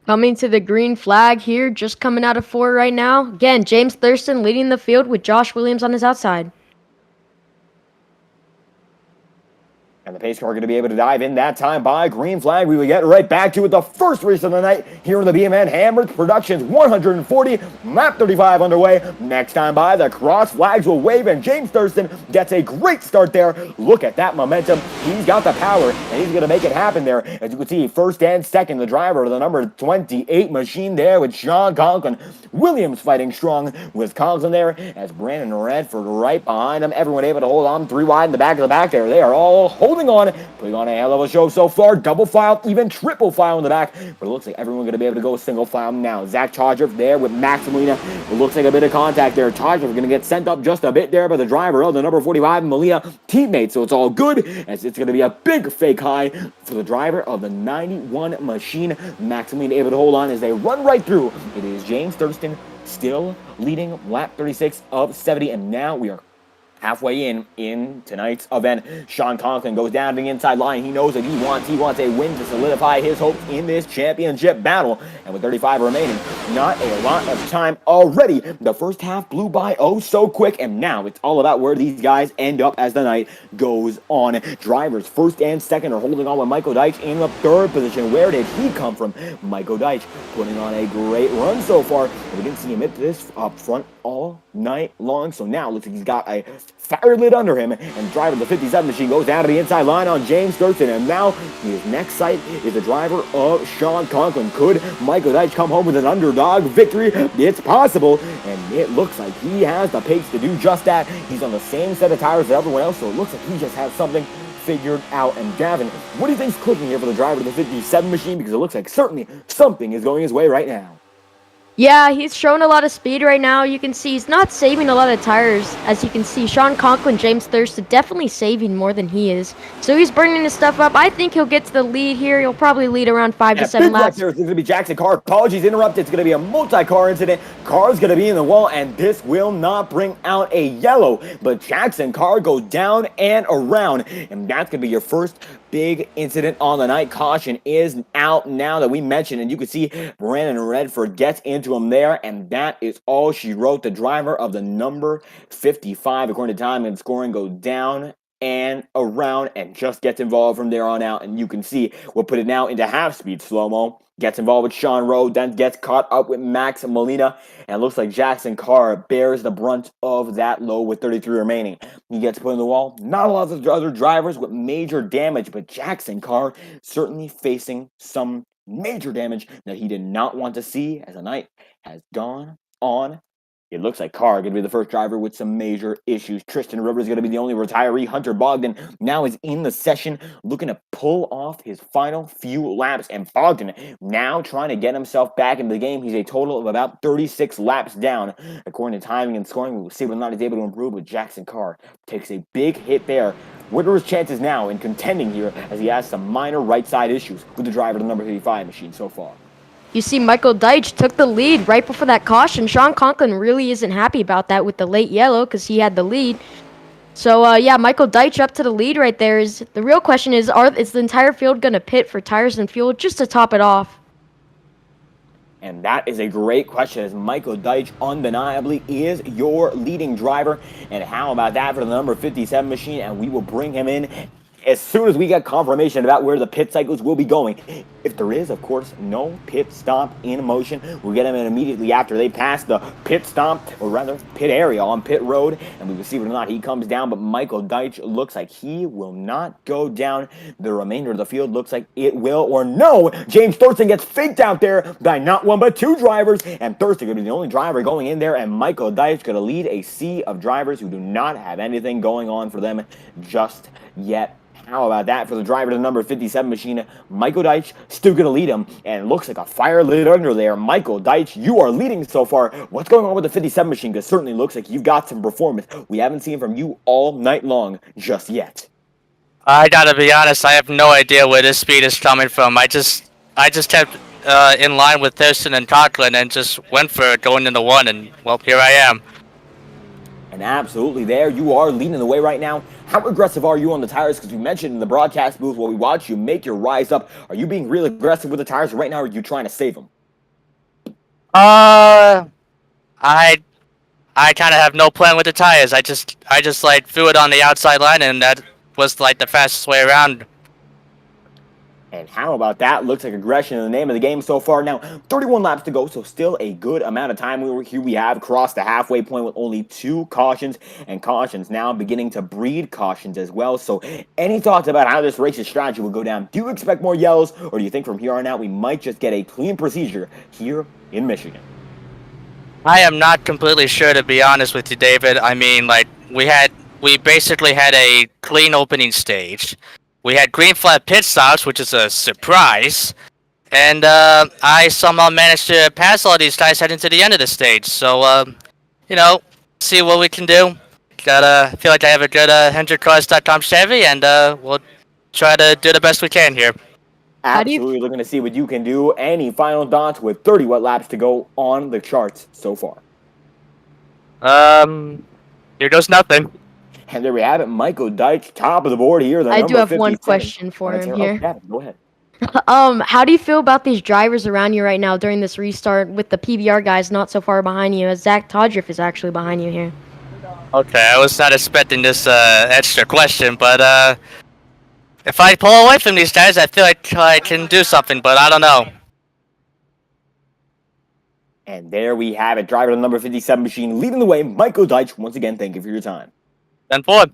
Coming to the green flag here, just coming out of 4 right now. Again, James Thurston leading the field with Josh Williams on his outside. And the pace car going to be able to dive in that time by green flag. We will get right back to it. The first race of the night here in the B&M Hamrick Productions 140, lap 35 underway. Next time by, the cross flags will wave, and James Thurston gets a great start there. Look at that momentum. He's got the power, and he's going to make it happen there. As you can see, first and second, the driver of the number 28 machine there with Sean Conklin. Williams fighting strong with Conklin there, as Brandon Redford right behind him. Everyone able to hold on 3 wide in the back of the back there. They are all holding on, putting on a hell of a show so far. Double file, even triple file in the back, but it looks like everyone's going to be able to go single file now. Zach Todriff there with Max Molina. It looks like a bit of contact there. Todriff going to get sent up just a bit there by the driver of the number 45 Molina teammate, so it's all good, as it's going to be a big fake high for the driver of the 91 machine. Max Molina able to hold on as they run right through. It is James Thurston still leading lap 36 of 70, and now we are halfway in tonight's event. Sean Conklin goes down to the inside line. He knows that he wants a win to solidify his hopes in this championship battle. And with 35 remaining, not a lot of time already. The first half blew by oh so quick, and now it's all about where these guys end up as the night goes on. Drivers first and second are holding on with Michael Deitch in the third position. Where did he come from? Michael Deitch putting on a great run so far. We didn't see him hit this up front all night long, so now looks like he's got a fire lit under him, and driver of the 57 machine goes down to the inside line on James Thurston, and now his next sight is the driver of Sean Conklin. Could Michael Deitch come home with an underdog victory? It's possible, and it looks like he has the pace to do just that. He's on the same set of tires as everyone else, so it looks like he just has something figured out. And Gavin, what do you think's clicking here for the driver of the 57 machine? Because it looks like certainly something is going his way right now. Yeah, he's showing a lot of speed right now. You can see he's not saving a lot of tires. As you can see, Sean Conklin, James Thurston definitely saving more than he is. So he's bringing his stuff up. I think he'll get to the lead here. He'll probably lead around 5 to 7 laps. There, it's going to be Jackson Carr. Apologies interrupted. It's going to be a multi-car incident. Carr's going to be in the wall, and this will not bring out a yellow. But Jackson Carr goes down and around, and that's going to be your first big incident on the night. Caution is out now that we mentioned, and you can see Brandon Redford gets into him there, and that is all she wrote. The driver of the number 55, according to time and scoring, goes down and around and just gets involved from there on out. And you can see we'll put it now into half-speed slow-mo. Gets involved with Sean Rowe, then gets caught up with Max Molina, and it looks like Jackson Carr bears the brunt of that low with 33 remaining. He gets put in the wall. Not a lot of other drivers with major damage, but Jackson Carr certainly facing some major damage that he did not want to see as the night has gone on. It looks like Carr going to be the first driver with some major issues. Tristan Rivers is going to be the only retiree. Hunter Bogdan now is in the session looking to pull off his final few laps. And Bogdan now trying to get himself back into the game. He's a total of about 36 laps down. According to timing and scoring, we will see whether or not he's able to improve, but Jackson Carr takes a big hit there. What are his chances now in contending here as he has some minor right side issues with the driver of the number 55 machine so far? You see Michael Deitch took the lead right before that caution. Sean Conklin really isn't happy about that with the late yellow because he had the lead. So, yeah, Michael Deitch up to the lead right there. The real question is the entire field going to pit for tires and fuel just to top it off? And that is a great question, as Michael Deitch undeniably is your leading driver. And how about that for the number 57 machine? And we will bring him in as soon as we get confirmation about where the pit cycles will be going. If there is, of course, no pit stop in motion, we'll get him in immediately after they pass the pit stop, or rather pit area on pit road, and we will see whether or not he comes down. But Michael Deitch looks like he will not go down. The remainder of the field looks like it will, or no. James Thurston gets faked out there by not one but two drivers, and Thurston going to be the only driver going in there, and Michael Deitch going to lead a sea of drivers who do not have anything going on for them just yet. How about that for the driver to the number 57 machine? Michael Deitch still going to lead him, and it looks like a fire lit under there. Michael Deitch, you are leading so far. What's going on with the 57 machine? Because certainly looks like you've got some performance we haven't seen from you all night long just yet. I gotta be honest, I have no idea where this speed is coming from. I just kept in line with Thurston and Conklin and just went for it going into one, and well, here I am. And absolutely there, you are leading the way right now. How aggressive are you on the tires? Because you mentioned in the broadcast booth while we watch you make your rise up. Are you being real aggressive with the tires right now, or are you trying to save them? Uh, I I kind of have no plan with the tires. I just like threw it on the outside line, and that was like the fastest way around. And how about that? Looks like aggression in the name of the game so far. Now, 31 laps to go, so still a good amount of time. Here we have crossed the halfway point with only 2 cautions, and cautions now beginning to breed cautions as well. So any thoughts about how this race's strategy will go down? Do you expect more yellows, or do you think from here on out we might just get a clean procedure here in Michigan? I am not completely sure, to be honest with you, David. I mean, like we basically had a clean opening stage. We had green flag pit stops, which is a surprise, and I somehow managed to pass all these guys heading to the end of the stage. So, see what we can do. I feel like I have a good HendrickCars.com Chevy, and we'll try to do the best we can here. Absolutely looking to see what you can do. Any final thoughts with 30 laps to go on the charts so far? Here goes nothing. And there we have it, Michael Deitch, top of the board here. I do have one question for him here. Yeah, go ahead. How do you feel about these drivers around you right now during this restart with the PBR guys not so far behind you, as Zach Todriff is actually behind you here? Okay, I was not expecting this extra question, but if I pull away from these guys, I feel like I can do something, but I don't know. And there we have it, driver of the number 57 machine leading the way, Michael Deitch. Once again, thank you for your time. 10-4.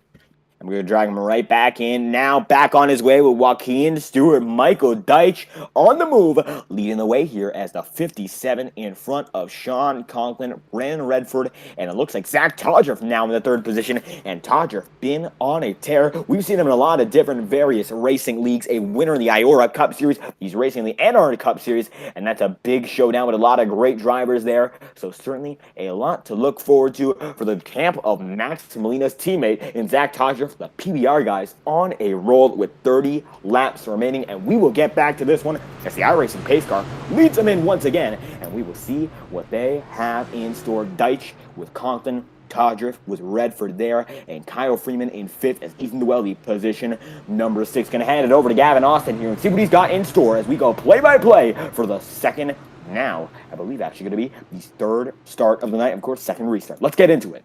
And we're going to drag him right back in. Now back on his way with Joaquin Stewart. Michael Deitch on the move, leading the way here as the 57 in front of Sean Conklin, Brandon Redford, and it looks like Zach Todriff now in the 3rd position. And Todriff been on a tear. We've seen him in a lot of different various racing leagues. A winner in the IORA Cup Series. He's racing in the NASCAR Cup Series, and that's a big showdown with a lot of great drivers there. So certainly a lot to look forward to for the camp of Max Molina's teammate in Zach Todriff. The PBR guys on a roll with 30 laps remaining, and we will get back to this one as the iRacing pace car leads them in once again, and we will see what they have in store. Deitch with Conklin, Todriff with Redford there, and Kyle Freeman in 5th as Ethan Dwelly position number 6. Gonna hand it over to Gavin Austin here and see what he's got in store as we go play-by-play for the second, now I believe actually going to be the 3rd start of the night, of course, 2nd restart. Let's get into it.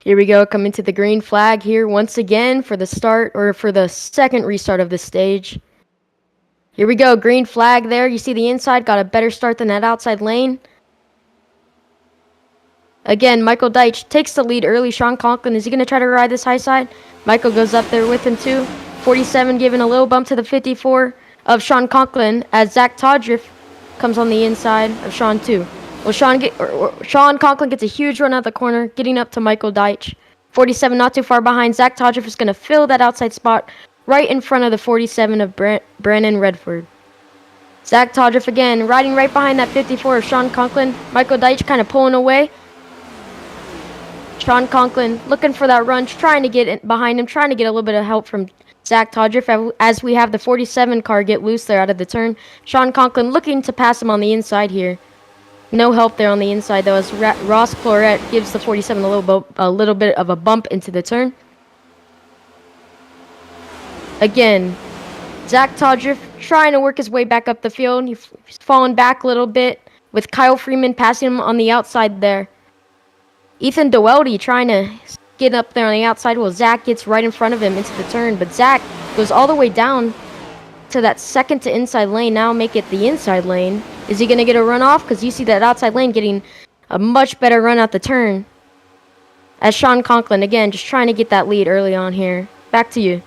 Here we go, coming to the green flag here once again for the start, or for the 2nd restart of the stage. Here we go, green flag there. You see the inside got a better start than that outside lane. Again, Michael Deitch takes the lead early. Sean Conklin, is he going to try to ride this high side? Michael goes up there with him too. 47 giving a little bump to the 54 of Sean Conklin as Zach Todriff comes on the inside of Sean too. Well, Sean Conklin gets a huge run out the corner, getting up to Michael Deitch. 47 not too far behind. Zach Todriff is going to fill that outside spot right in front of the 47 of Brandon Redford. Zach Todriff again, riding right behind that 54 of Sean Conklin. Michael Deitch kind of pulling away. Sean Conklin looking for that run, trying to get behind him, trying to get a little bit of help from Zach Todriff as we have the 47 car get loose there out of the turn. Sean Conklin looking to pass him on the inside here. No help there on the inside though, as Ross Cloret gives the 47 a little bit of a bump into the turn. Again, Zach Todriff trying to work his way back up the field. He's falling back a little bit with Kyle Freeman passing him on the outside there. Ethan Doherty trying to get up there on the outside while Zach gets right in front of him into the turn. But Zach goes all the way down to that 2nd to inside lane. Now make it the inside lane. Is he going to get a run off? Because you see that outside lane getting a much better run at the turn. As Sean Conklin, again, just trying to get that lead early on here. Back to you.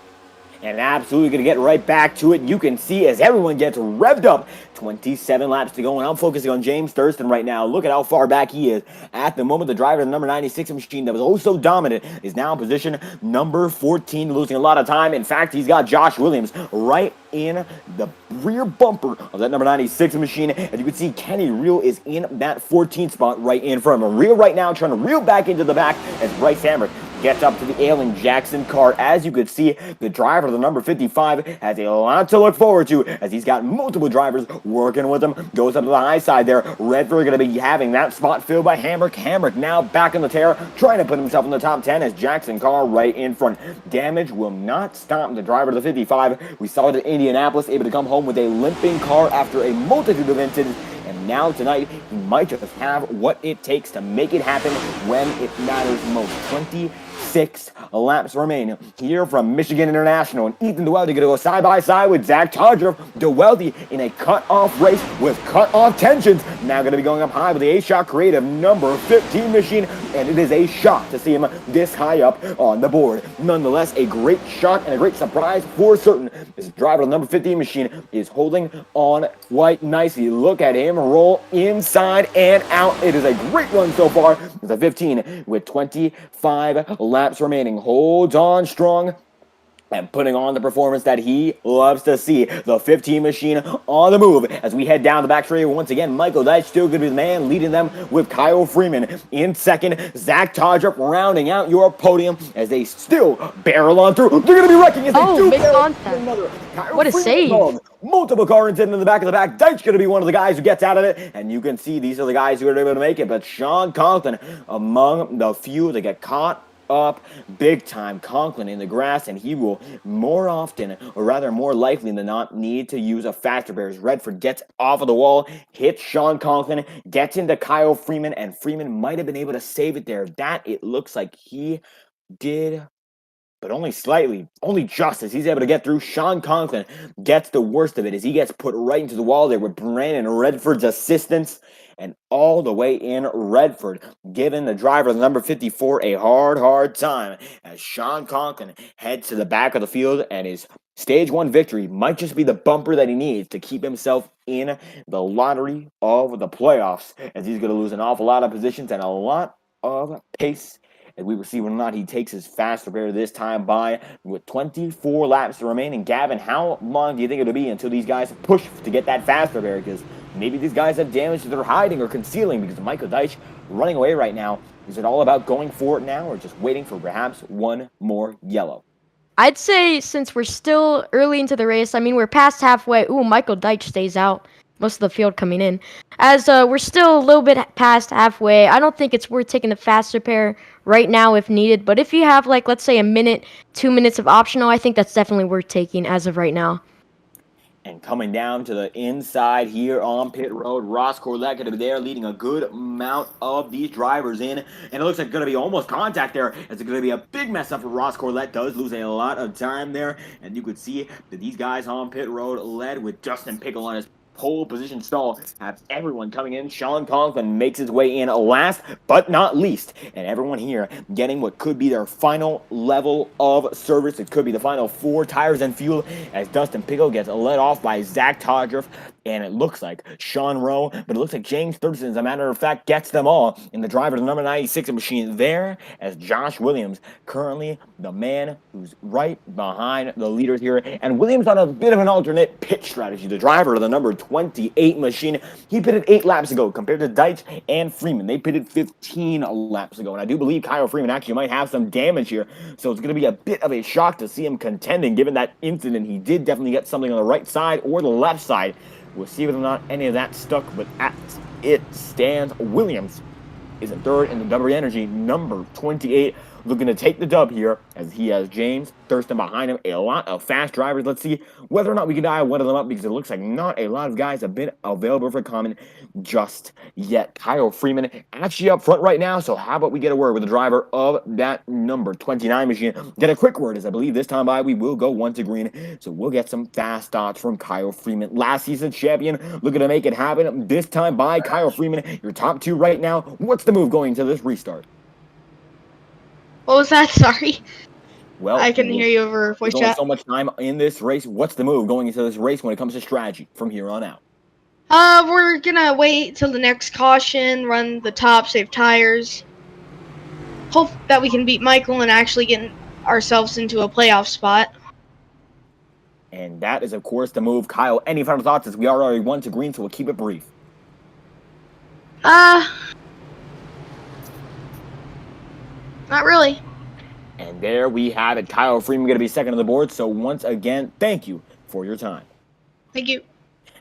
And absolutely going to get right back to it. You can see as everyone gets revved up. 27 laps to go, and I'm focusing on James Thurston right now. Look at how far back he is. At the moment, the driver of the number 96 machine that was oh so dominant is now in position number 14, losing a lot of time. In fact, he's got Josh Williams right in the rear bumper of that number 96 machine. And you can see Kenny Reel is in that 14th spot right in front of him. Reel right now trying to reel back into the back as Bryce Hamrick gets up to the Alan Jackson car. As you could see, the driver of the number 55 has a lot to look forward to as he's got multiple drivers working with him. Goes up to the high side there. Redford going to be having that spot filled by Hamrick. Hamrick now back in the tear, trying to put himself in the top 10 as Jackson car right in front. Damage will not stop the driver of the 55. We saw it at Indianapolis, able to come home with a limping car after a multitude of incidents. And And now tonight, he might just have what it takes to make it happen when it matters most. 26 laps remain here from Michigan International. And Ethan DeWelty going to go side by side with Zach Todger. DeWelty in a cut-off race with cut-off tensions. Now going to be going up high with the A-Shot Creative number 15 machine. And it is a shock to see him this high up on the board. Nonetheless, a great shock and a great surprise for certain. This driver of the number 15 machine is holding on quite nicely. Look at him roll inside and out. It is a great run so far. It's a 15 with 25 laps remaining. Holds on strong and putting on the performance that he loves to see. The 15 machine on the move as we head down the back straight once again. Michael Deitch still going to be the man, leading them with Kyle Freeman in second. Zach Todrup rounding out your podium as they still barrel on through. They're going to be wrecking as they do big barrel contact. another. Kyle What a Freeman save. involved. Multiple car incident in the back of the back. Deitch going to be one of the guys who gets out of it. And you can see these are the guys who are able to make it. But Sean Conklin among the few that get caught up big time. Conklin in the grass, and he will more often, or rather more likely than not, need to use a faster bear as Redford gets off of the wall, hits Sean Conklin, gets into Kyle Freeman, and Freeman might have been able to save it there. That it looks like he did, but only slightly, only just as he's able to get through. Sean Conklin gets the worst of it as he gets put right into the wall there with Brandon Redford's assistance. And all the way in, Redford giving the driver, the number 54, a hard time as Sean Conklin heads to the back of the field, and his stage 1 victory might just be the bumper that he needs to keep himself in the lottery of the playoffs, as he's going to lose an awful lot of positions and a lot of pace. And we will see whether or not he takes his faster bear this time by with 24 laps remaining. Gavin, how long do you think it'll be until these guys push to get that faster bear? Because maybe these guys have damage that they're hiding or concealing because Michael Deitch running away right now. Is it all about going for it now or just waiting for perhaps one more yellow? I'd say since we're still early into the race, I mean, we're past halfway. Ooh, Michael Deitch stays out. Most of the field coming in. As we're still a little bit past halfway, I don't think it's worth taking the faster pair right now if needed. But if you have, like, let's say a minute, 2 minutes of optional, I think that's definitely worth taking as of right now. And coming down to the inside here on pit road, Ross Corlett going to be there leading a good amount of these drivers in. And it looks like going to be almost contact there. It's going to be a big mess up for Ross Corlett. Does lose a lot of time there. And you could see that these guys on pit road led with Justin Pickle on his pole position stall, have everyone coming in. Sean Conklin makes his way in last but not least, and everyone here getting what could be their final level of service. It could be the final 4 tires and fuel as Dustin Pickle gets led off by Zach Todruff, and it looks like Sean Rowe, but it looks like James Thurston, as a matter of fact, gets them all in the driver, the number 96 machine there, as Josh Williams, currently the man who's right behind the leaders here, and Williams on a bit of an alternate pit strategy. The driver of the number 28 machine, he pitted 8 laps ago compared to Deitch and Freeman. They pitted 15 laps ago, and I do believe Kyle Freeman actually might have some damage here, so it's going to be a bit of a shock to see him contending. Given that incident, he did definitely get something on the right side or the left side. We'll see whether or not any of that stuck, but as it stands, Williams is in third in the W Energy, number 28, looking to take the dub here as he has James Thurston behind him. A lot of fast drivers. Let's see whether or not we can dial one of them up because it looks like not a lot of guys have been available for comment just yet. Kyle Freeman actually up front right now, so how about we get a word with the driver of that number 29 machine. Get a quick word as I believe this time by we will go 1 to green, so we'll get some fast thoughts from Kyle Freeman. Last season champion, looking to make it happen this time by Kyle Freeman. Your top 2 right now. What's the move going into this restart? What was that? Sorry. Well, I can hear you over voice there's only chat. so much time in this race. What's the move going into this race when it comes to strategy from here on out? We're gonna wait till the next caution, run the top, save tires. Hope that we can beat Michael and actually get ourselves into a playoff spot. And that is, of course, the move. Kyle, any final thoughts as we are already 1 to green, so we'll keep it brief. Not really. And there we have it. Kyle Freeman going to be second on the board. So once again, thank you for your time. Thank you.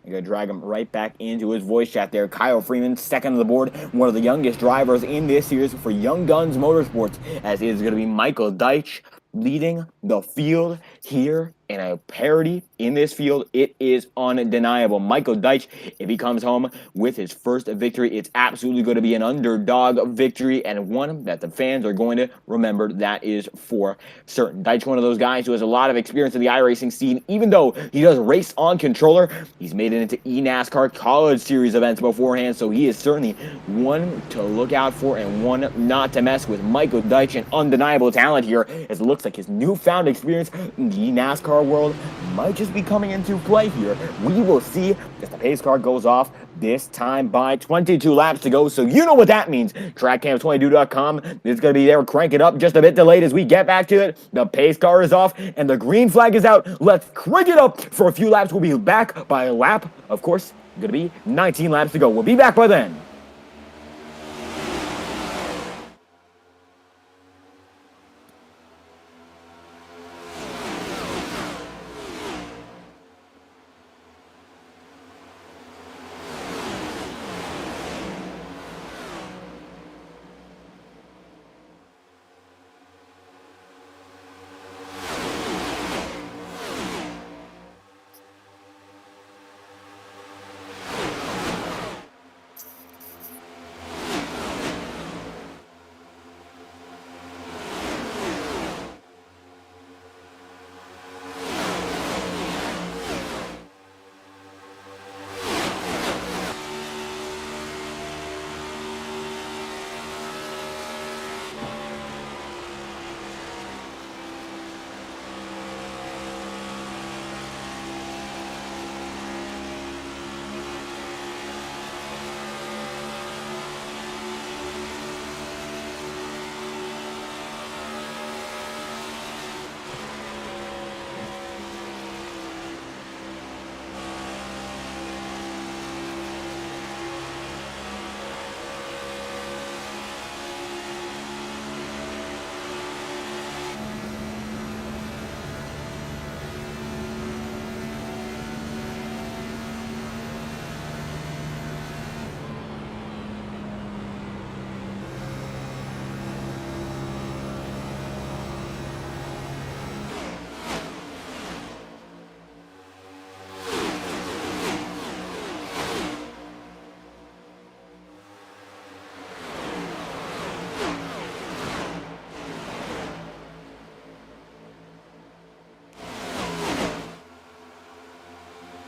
I'm going to drag him right back into his voice chat there. Kyle Freeman, second on the board. One of the youngest drivers in this series for Young Guns Motorsports, as it is going to be Michael Deitch leading the field here And a parity in this field, it is undeniable. Michael Deitch, if he comes home with his first victory, it's absolutely going to be an underdog victory and one that the fans are going to remember. That is for certain. Deitch, one of those guys who has a lot of experience in the iRacing scene. Even though he does race on controller, he's made it into NASCAR College Series events beforehand, so he is certainly one to look out for and one not to mess with. Michael Deitch, an undeniable talent here, as it looks like his newfound experience in the NASCAR world might just be coming into play here. We will see as the pace car goes off, this time by 22 laps to go, so you know what that means. TrackCam22.com is going to be there, crank it up just a bit delayed as we get back to it. The pace car is off and the green flag is out. Let's crank it up for a few laps. We'll be back by a lap, of course, going to be 19 laps to go. We'll be back by then.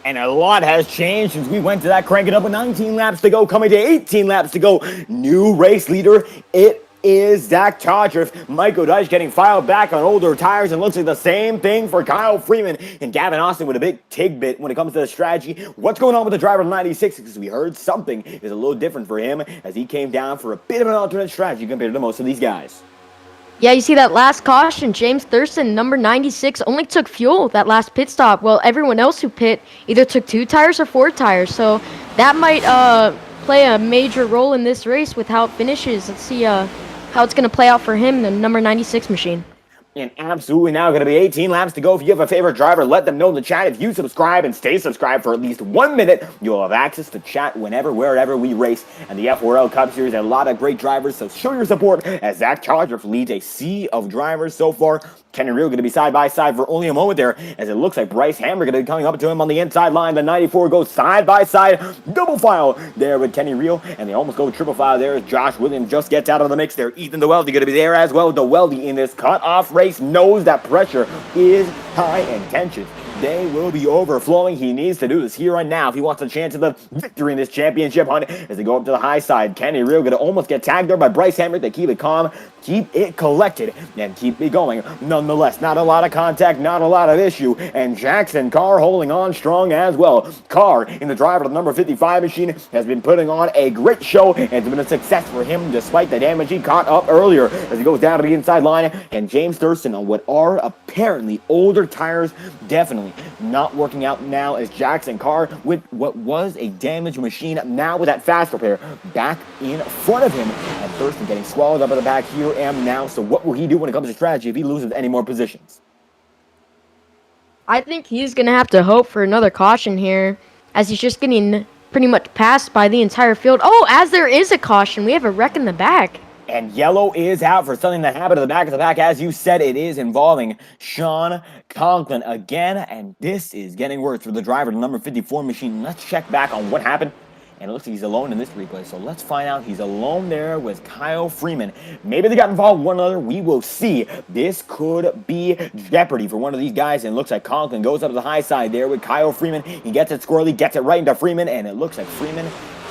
And a lot has changed since we went to that crank it up with 19 laps to go, coming to 18 laps to go. New race leader, it is Zach Todriff. Michael Deitch getting filed back on older tires, and looks like the same thing for Kyle Freeman and Gavin Austin with a big tidbit when it comes to the strategy. What's going on with the driver 96? Because we heard something is a little different for him as he came down for a bit of an alternate strategy compared to most of these guys. Yeah, you see that last caution, James Thurston, number 96, only took fuel that last pit stop, while everyone else who pit either took 2 tires or 4 tires. So that might play a major role in this race with how it finishes. Let's see how it's going to play out for him, the number 96 machine. And absolutely now going to be 18 laps to go. If you have a favorite driver, let them know in the chat. If you subscribe and stay subscribed for at least 1 minute, you'll have access to chat whenever, wherever we race. And the FORL Cup Series, a lot of great drivers, so show your support as Zach Todriff leads a sea of drivers so far. Kenny Reel going to be side by side for only a moment there, as it looks like Bryce Hamrick going to be coming up to him on the inside line. The 94 goes side by side, double file there with Kenny Reel, and they almost go triple file there as Josh Williams just gets out of the mix there. Ethan DeWeldy going to be there as well. DeWeldy in this cut-off race knows that pressure is high and tension. They will be overflowing. He needs to do this here and now if he wants a chance at the victory in this championship hunt as they go up to the high side. Kenny Reel going to almost get tagged there by Bryce Hamrick. They keep it calm, keep it collected, and keep it going. Nonetheless, not a lot of contact, not a lot of issue, and Jackson Carr holding on strong as well. Carr, in the driver of the number 55 machine, has been putting on a great show, and it's been a success for him despite the damage he caught up earlier as he goes down to the inside line. And James Thurston on what are apparently older tires, definitely not working out now as Jackson Carr with what was a damaged machine now with that fast repair back in front of him, and Thurston getting swallowed up at the back here and now. So what will he do when it comes to strategy if he loses any more positions? I think he's going to have to hope for another caution here, as he's just getting pretty much passed by the entire field. Oh, as there is a caution, we have a wreck in the back. And yellow is out for something that happened to the back of the pack. As you said, it is involving Sean Conklin again. And this is getting worse for the driver, the number 54 machine. Let's check back on what happened. And it looks like he's alone in this replay. So let's find out. He's alone there with Kyle Freeman. Maybe they got involved with one another. We will see. This could be jeopardy for one of these guys. And it looks like Conklin goes up to the high side there with Kyle Freeman. He gets it squirrely, gets it right into Freeman. And it looks like Freeman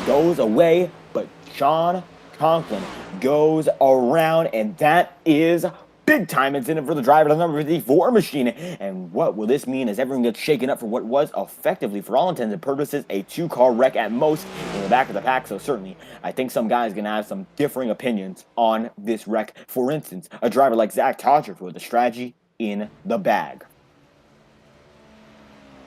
goes away. But Sean Conklin goes around, and that is big time incentive for the driver of the number 54 machine. And what will this mean as everyone gets shaken up for what was effectively, for all intents and purposes, a 2-car wreck at most in the back of the pack? So certainly, I think some guys are going to have some differing opinions on this wreck. For instance, a driver like Zach Todrick with a strategy in the bag.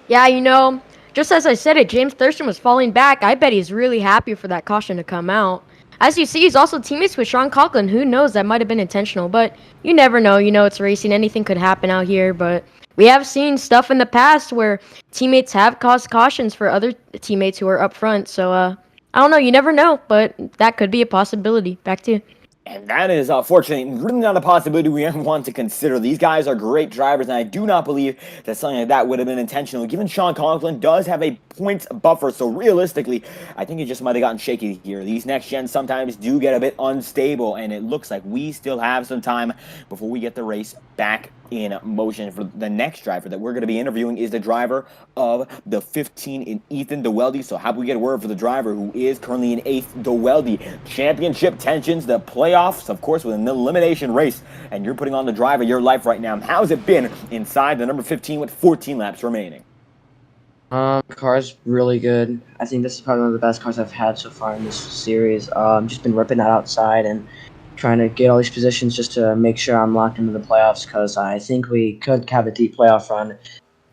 Yeah, you know, just as I said it, James Thurston was falling back. I bet he's really happy for that caution to come out. As you see, he's also teammates with Sean Conklin. Who knows? That might have been intentional, but you never know. You know, it's racing. Anything could happen out here, but we have seen stuff in the past where teammates have caused cautions for other teammates who are up front. So, I don't know. You never know, but that could be a possibility. Back to you. And that is, fortunately, really not a possibility we want to consider. These guys are great drivers, and I do not believe that something like that would have been intentional, given Sean Conklin does have a points buffer. So realistically, I think it just might have gotten shaky here. These next gens sometimes do get a bit unstable, and it looks like we still have some time before we get the race back in motion. For the next driver that we're going to be interviewing is the driver of the 15 in Ethan DeWeldy. So how do we get a word for the driver who is currently in 8th, DeWeldy? Championship tensions, the playoffs, of course, with an elimination race, and you're putting on the drive of your life right now. How's it been inside the number 15 with 14 laps remaining? Car's really good. I think this is probably one of the best cars I've had so far in this series. Just been ripping that outside and trying to get all these positions just to make sure I'm locked into the playoffs, because I think we could have a deep playoff run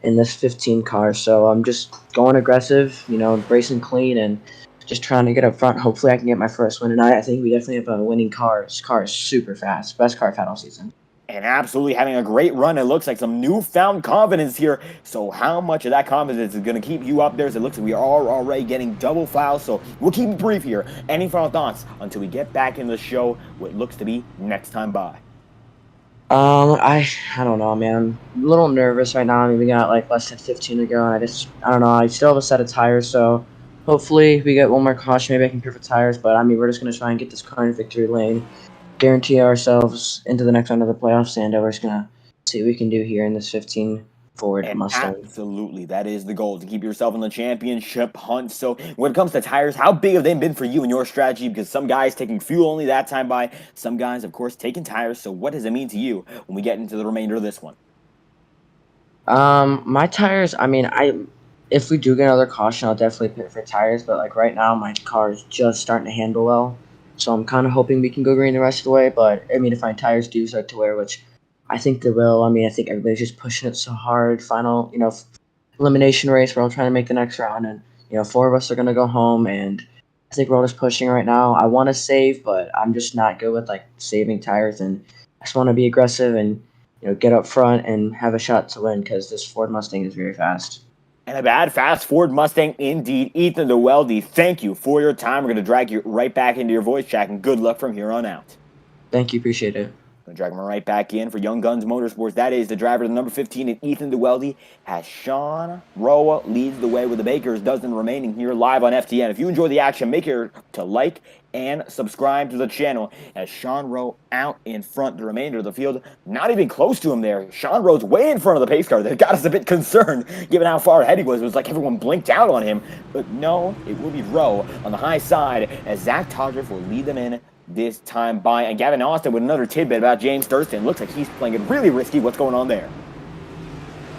in this 15 car. So I'm just going aggressive, you know, racing clean and just trying to get up front. Hopefully I can get my first win tonight. I think we definitely have a winning car. This car is super fast. Best car I've had all season. And absolutely having a great run. It looks like some newfound confidence here. So how much of that confidence is going to keep you up there? As it looks like we are already getting double fouls. So we'll keep it brief here. Any final thoughts until we get back in the show, what looks to be next time by? I don't know, man. I'm a little nervous right now. I mean, we got like less than 15 to go, and I don't know. I still have a set of tires, so hopefully we get one more caution. Maybe I can pure for tires, but I mean, we're just going to try and get this car in victory lane, guarantee ourselves into the next round of the playoffs, and we're just going to see what we can do here in this 15 Ford And Mustang. absolutely, that is the goal, to keep yourself in the championship hunt. So when it comes to tires, how big have they been for you and your strategy? Because some guys taking fuel only that time by, some guys, of course, taking tires. So what does it mean to you when we get into the remainder of this one? My tires, I mean, if we do get another caution, I'll definitely pit for tires, but like right now my car is just starting to handle well. So I'm kind of hoping we can go green the rest of the way, but I mean, if my tires do start to wear, which I think they will. I mean, I think everybody's just pushing it so hard. Final, you know, elimination race. We're all trying to make the next round, and you know, 4 of us are gonna go home. And I think we're all just pushing right now. I want to save, but I'm just not good with like saving tires, and I just want to be aggressive and you know get up front and have a shot to win because this Ford Mustang is very fast. And a bad, fast Ford Mustang indeed. Ethan DeWeldy, thank you for your time. We're going to drag you right back into your voice chat, and good luck from here on out. Thank you, appreciate it. Going to drag him right back in for Young Guns Motorsports. That is the driver, the number 15, and Ethan DeWeldy, as Sean Roa leads the way with the Baker's dozen remaining here live on FTN. If you enjoy the action, make sure to like and subscribe to the channel, as Sean Rowe out in front. The remainder of the field not even close to him there. Sean Rowe's way in front of the pace car. That got us a bit concerned given how far ahead he was. It was like everyone blinked out on him. But no, it will be Rowe on the high side as Zach Todrick will lead them in this time by. And Gavin Austin with another tidbit about James Thurston. Looks like he's playing it really risky. What's going on there?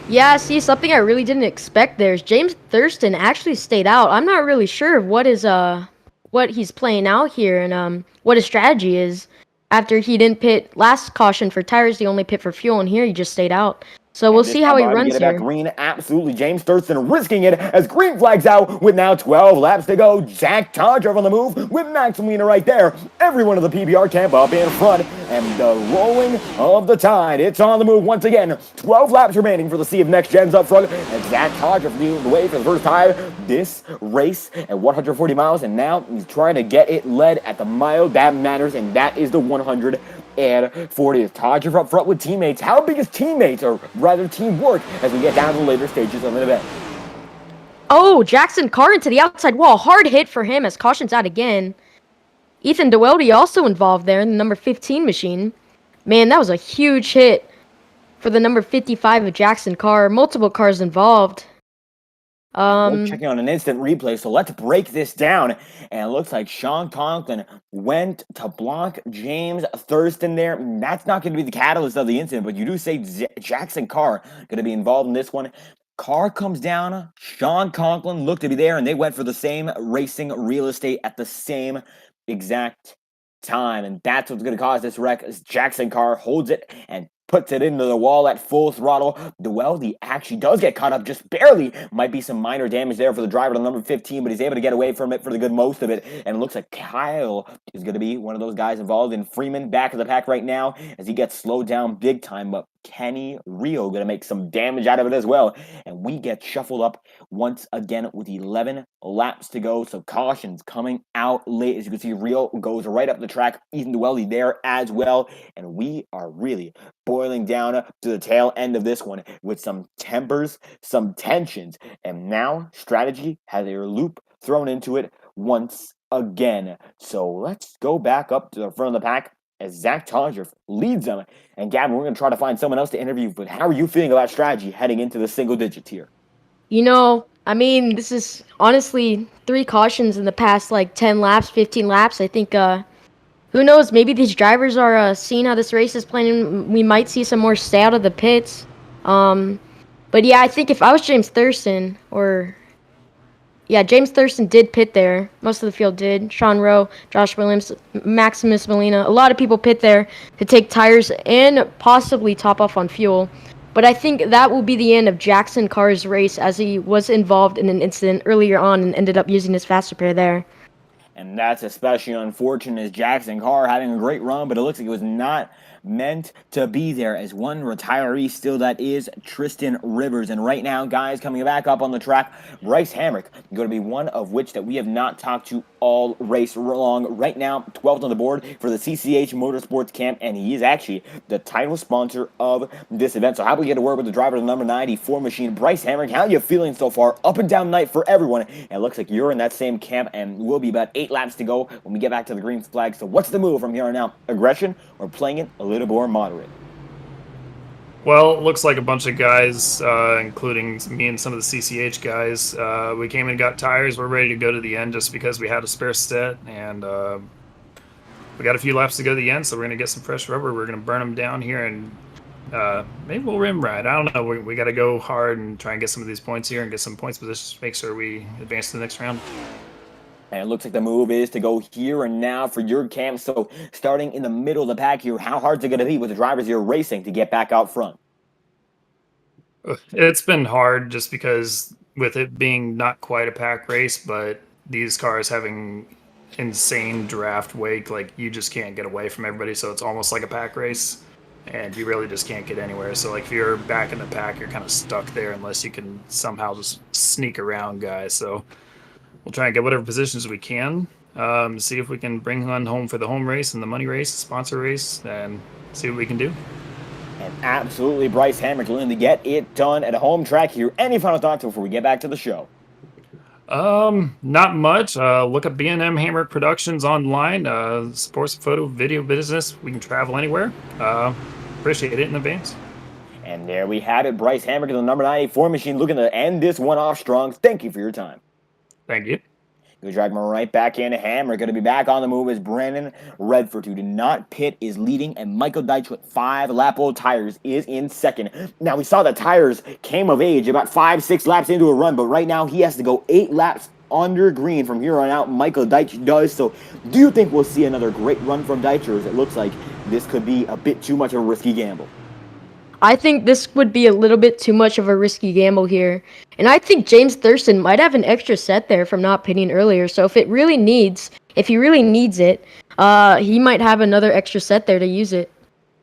Yeah, see, something I really didn't expect there is James Thurston actually stayed out. I'm not really sure what he's playing out here and what his strategy is. After he didn't pit last caution for tires, he only pit for fuel, and here he just stayed out. So we'll And this see time how he behind to runs get it back here. green. Absolutely. James Thurston risking it as green flags out with now 12 laps to go. Zach Todger on the move with Max Molina right there. Everyone of the PBR camp up in front. And the rolling of the tide. It's on the move once again. 12 laps remaining for the Sea of Next Gens up front. And Zach Todger leading the way for the first time this race at 140 miles. And now he's trying to get it led at the mile that matters. And that is the 140th. Todger up front with teammates. How big is teammates, or rather teamwork, as we get down to the later stages of the event? Oh, Jackson Carr into the outside wall. Hard hit for him as caution's out again. Ethan Doelty also involved there in the number 15 machine. Man, that was a huge hit for the number 55 of Jackson Carr. Multiple cars involved. We're checking on an instant replay, so let's break this down. And it looks like Sean Conklin went to block James Thurston there. That's not going to be the catalyst of the incident, but you do say Jackson Carr going to be involved in this one. Carr comes down, Sean Conklin looked to be there, and they went for the same racing real estate at the same exact time. And that's what's going to cause this wreck, as Jackson Carr holds it and puts it into the wall at full throttle. Doelty actually does get caught up just barely. Might be some minor damage there for the driver to number 15, but he's able to get away from it for the good most of it. And it looks like Kyle is going to be one of those guys involved in Freeman back of the pack right now as he gets slowed down big time. But Kenny Rio going to make some damage out of it as well. And we get shuffled up once again with 11 laps to go. So caution's coming out late. As you can see, Rio goes right up the track. Ethan Doelty there as well. And we are really boiling down to the tail end of this one with some tempers, some tensions. And now strategy has a loop thrown into it once again. So let's go back up to the front of the pack as Zach Todger leads them. And Gavin, we're going to try to find someone else to interview, but how are you feeling about strategy heading into the single digits here? You know, I mean, this is honestly 3 cautions in the past, like 10 laps, 15 laps. I think, who knows, maybe these drivers are seeing how this race is playing. We might see some more stay out of the pits. But yeah, I think if I was James Thurston, James Thurston did pit there. Most of the field did. Sean Rowe, Josh Williams, Maximus Molina. A lot of people pit there to take tires and possibly top off on fuel. But I think that will be the end of Jackson Carr's race, as he was involved in an incident earlier on and ended up using his fast repair there. And that's especially unfortunate, as Jackson Carr having a great run, but it looks like it was not meant to be there, as one retiree still, that is Tristan Rivers. And right now, guys, coming back up on the track, Bryce Hamrick going to be one of which that we have not talked to all race long. Right now, 12th on the board for the CCH Motorsports Camp, and he is actually the title sponsor of this event. So how about we get a word with the driver of the number 94 machine, Bryce Hamrick? How are you feeling so far? Up and down night for everyone. And it looks like you're in that same camp, and we'll be about 8 laps to go when we get back to the green flag. So what's the move from here on out? Aggression or playing it a little more moderate? Well, it looks like a bunch of guys, including me and some of the CCH guys, we came and got tires. We're ready to go to the end just because we had a spare set, and we got a few laps to go to the end, so we're going to get some fresh rubber. We're going to burn them down here, and maybe we'll rim ride. I don't know. We got to go hard and try and get some of these points here and get some points positions to make sure we advance to the next round. And it looks like the move is to go here and now for your camp. So starting in the middle of the pack here, how hard is it going to be with the drivers you're racing to get back out front? It's been hard just because with it being not quite a pack race, but these cars having insane draft wake, like you just can't get away from everybody. So it's almost like a pack race and you really just can't get anywhere. So like if you're back in the pack, you're kind of stuck there unless you can somehow just sneak around guys. So we'll try and get whatever positions we can, see if we can bring one home for the home race and the money race, the sponsor race, and see what we can do. And absolutely, Bryce Hamrick willing to get it done at a home track here. Any final thoughts before we get back to the show? Not much. Look up B&M Hamrick Productions online. Sports photo video business. We can travel anywhere. Appreciate it in advance. And there we have it. Bryce Hamrick in the number 94 machine looking to end this one off strong. Thank you for your time. Thank you. Good drag him right back in. Hamrick going to be back on the move as Brandon Redford, who did not pit, is leading, and Michael Deitch with 5-lap-old tires is in second. Now, we saw the tires came of age about 5-6 laps into a run, but right now he has to go 8 laps under green from here on out. Michael Deitch does. So do you think we'll see another great run from Deitch, or it looks like this could be a bit too much of a risky gamble? I think this would be a little bit too much of a risky gamble here. And I think James Thurston might have an extra set there from not pitting earlier. So if he really needs it, he might have another extra set there to use it.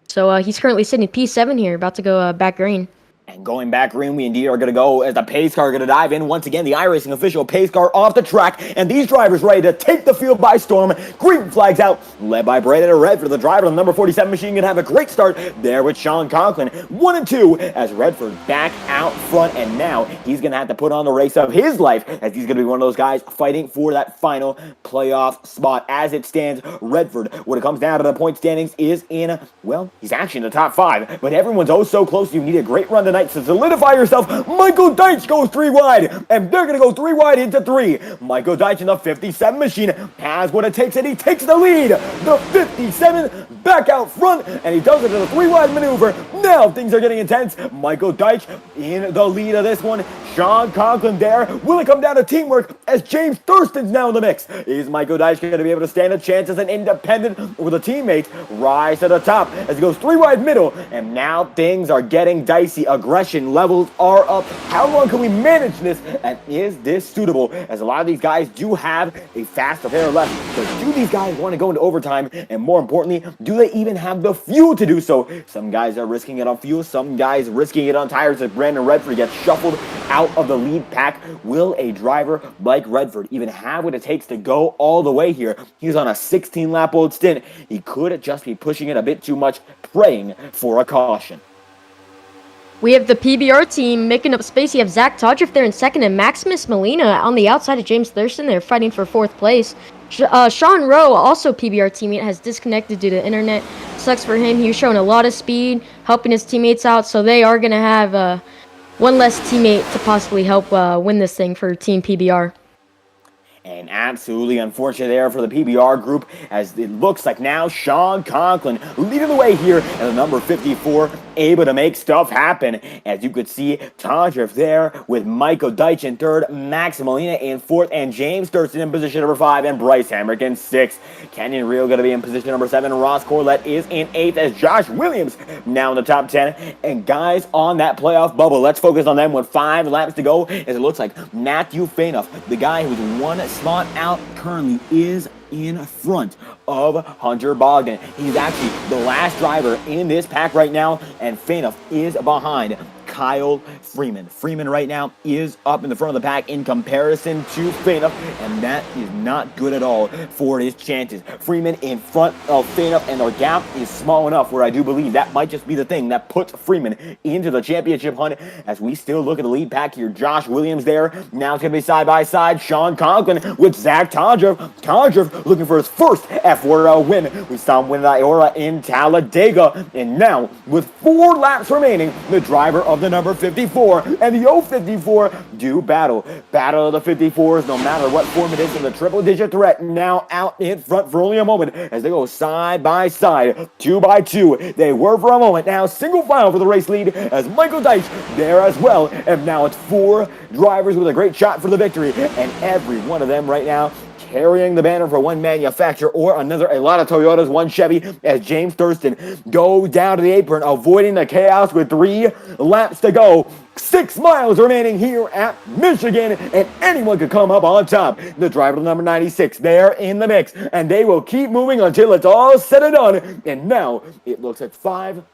So he's currently sitting P7 here, about to go back green. And going back green, we indeed are going to go as the pace car going to dive in. Once again, the iRacing official pace car off the track. And these drivers ready to take the field by storm. Green flags out, led by Brandon Redford. The driver of the number 47 machine going to have a great start there with Sean Conklin. 1 and 2 as Redford back out front. And now he's going to have to put on the race of his life as he's going to be one of those guys fighting for that final playoff spot. As it stands, Redford, when it comes down to the point standings, is in, well, he's actually in the top 5. But everyone's oh so close. You need a great run tonight to solidify yourself. Michael Deitch goes 3 wide, and they're going to go 3 wide into 3. Michael Deitch in the 57 machine has what it takes, and he takes the lead. The 57 back out front, and he does it in a 3 wide maneuver. Now things are getting intense. Michael Deitch in the lead of this one. Sean Conklin there. Will it come down to teamwork as James Thurston's now in the mix? Is Michael Deitch going to be able to stand a chance as an independent with a teammate rise to the top as he goes 3 wide middle, and now things are getting dicey. Aggression levels are up. How long can we manage this, and is this suitable? As a lot of these guys do have a fast affair left, but do these guys want to go into overtime? And more importantly, do they even have the fuel to do so? Some guys are risking it on fuel, some guys risking it on tires. As Brandon Redford gets shuffled out of the lead pack, will a driver like Redford even have what it takes to go all the way here? He's on a 16-lap old stint. He could just be pushing it a bit too much, praying for a caution. We have the PBR team making up space. You have Zach Todriff there in second, and Maximus Molina on the outside of James Thurston. They're fighting for 4th place. Sean Rowe, also PBR teammate, has disconnected due to internet. Sucks for him. He was showing a lot of speed, helping his teammates out, so they are going to have one less teammate to possibly help win this thing for Team PBR. And absolutely unfortunate there for the PBR group, as it looks like now Sean Conklin leading the way here at the number 54, able to make stuff happen. As you could see, Todriff there with Michael Deitch in 3rd, Max Molina in 4th, and James Thurston in position number 5, and Bryce Hamrick in 6th. Kenyon Reel going to be in position number 7. Ross Corlett is in 8th as Josh Williams now in the top 10. And guys on that playoff bubble, let's focus on them with 5 laps to go, as it looks like Matthew Fainoff, the guy who's one spot out currently, is in front of Hunter Bogdan. He's actually the last driver in this pack right now, and Fainoff is behind Kyle Freeman. Freeman right now is up in the front of the pack in comparison to Fainoff, and that is not good at all for his chances. Freeman in front of Fainoff, and their gap is small enough where I do believe that might just be the thing that puts Freeman into the championship hunt. As we still look at the lead pack here, Josh Williams there. Now it's going to be side by side Sean Conklin with Zach Todriff. Todriff looking for his first FORL win. We saw him win the IORA in Talladega, and now with 4 laps remaining, the driver of the number 54 and the 054 do battle of the 54s, no matter what form it is, in the triple-digit threat now out in front for only a moment as they go side by side, 2 by 2. They were for a moment, now single file for the race lead as Michael Deitch there as well, and now it's 4 drivers with a great shot for the victory, and every one of them right now carrying the banner for one manufacturer or another. A lot of Toyotas, 1 Chevy, as James Thurston goes down to the apron, avoiding the chaos with 3 laps to go. 6 miles remaining here at Michigan, and anyone could come up on top. The driver number 96, they're in the mix, and they will keep moving until it's all said and done. And now it looks like 5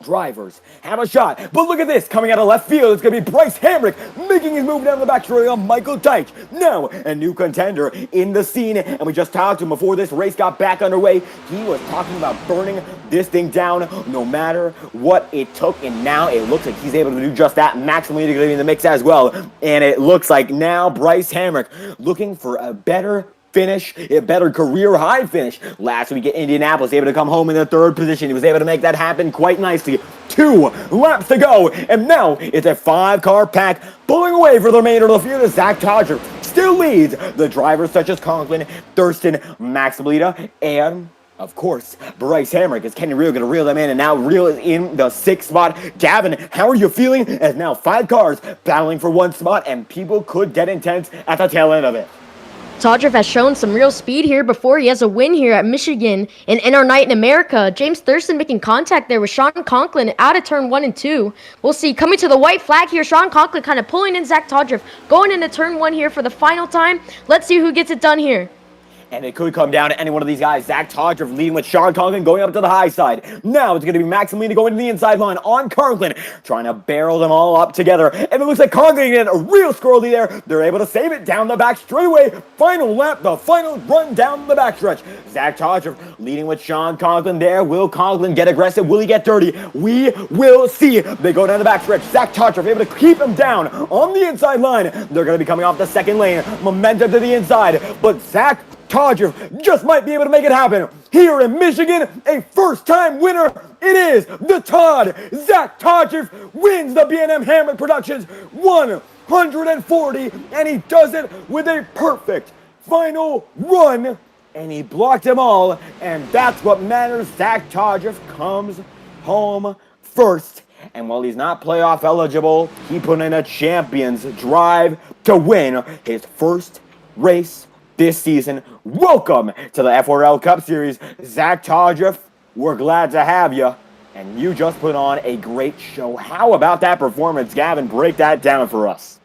drivers have a shot, but look at this, coming out of left field, it's going to be Bryce Hamrick making his move down the back straight on Michael Deitch. Now a new contender in the scene, and we just talked to him before this race got back underway. He was talking about burning this thing down no matter what it took, and now it looks like he's able to do just that. Max Molina going to be in the mix as well, and it looks like now Bryce Hamrick looking for a better finish, a better career high finish. Last week at Indianapolis, able to come home in the 3rd position. He was able to make that happen quite nicely. 2 laps to go, and now it's a 5-car pack pulling away for the remainder of the field as Zach Todriff still leads the drivers such as Conklin, Thurston, Max Molina, and of course, Bryce Hamrick. Is Kenny Reel going to reel them in, and now Reel is in the 6th spot. Gavin, how are you feeling as now 5 cars battling for 1 spot, and people could get intense at the tail end of it? Todriff has shown some real speed here before. He has a win here at Michigan in NR Night in America. James Thurston making contact there with Sean Conklin out of turn 1 and 2. We'll see. Coming to the white flag here, Sean Conklin kind of pulling in Zach Todriff. Going into turn 1 here for the final time. Let's see who gets it done here. And it could come down to any one of these guys. Zach Todriff leading with Sean Conklin going up to the high side. Now it's going to be Max Molina going to the inside line on Conklin, trying to barrel them all up together. And it looks like Conklin getting a real squirrely there. They're able to save it down the back straightaway. Final lap, the final run down the backstretch. Zach Todriff leading with Sean Conklin there. Will Conklin get aggressive? Will he get dirty? We will see. They go down the backstretch. Zach Todriff able to keep him down on the inside line. They're going to be coming off the second lane. Momentum to the inside. But Zach Todriff just might be able to make it happen. Here in Michigan, a first-time winner. It is the Todd. Zach Todriff wins the B&M Hamrick Productions 140, and he does it with a perfect final run, and he blocked them all, and that's what matters. Zach Todriff comes home first. And while he's not playoff eligible, he put in a champion's drive to win his first race this season. Welcome to the FORL Cup Series. Zach Todriff, we're glad to have you. And you just put on a great show. How about that performance, Gavin? Break that down for us.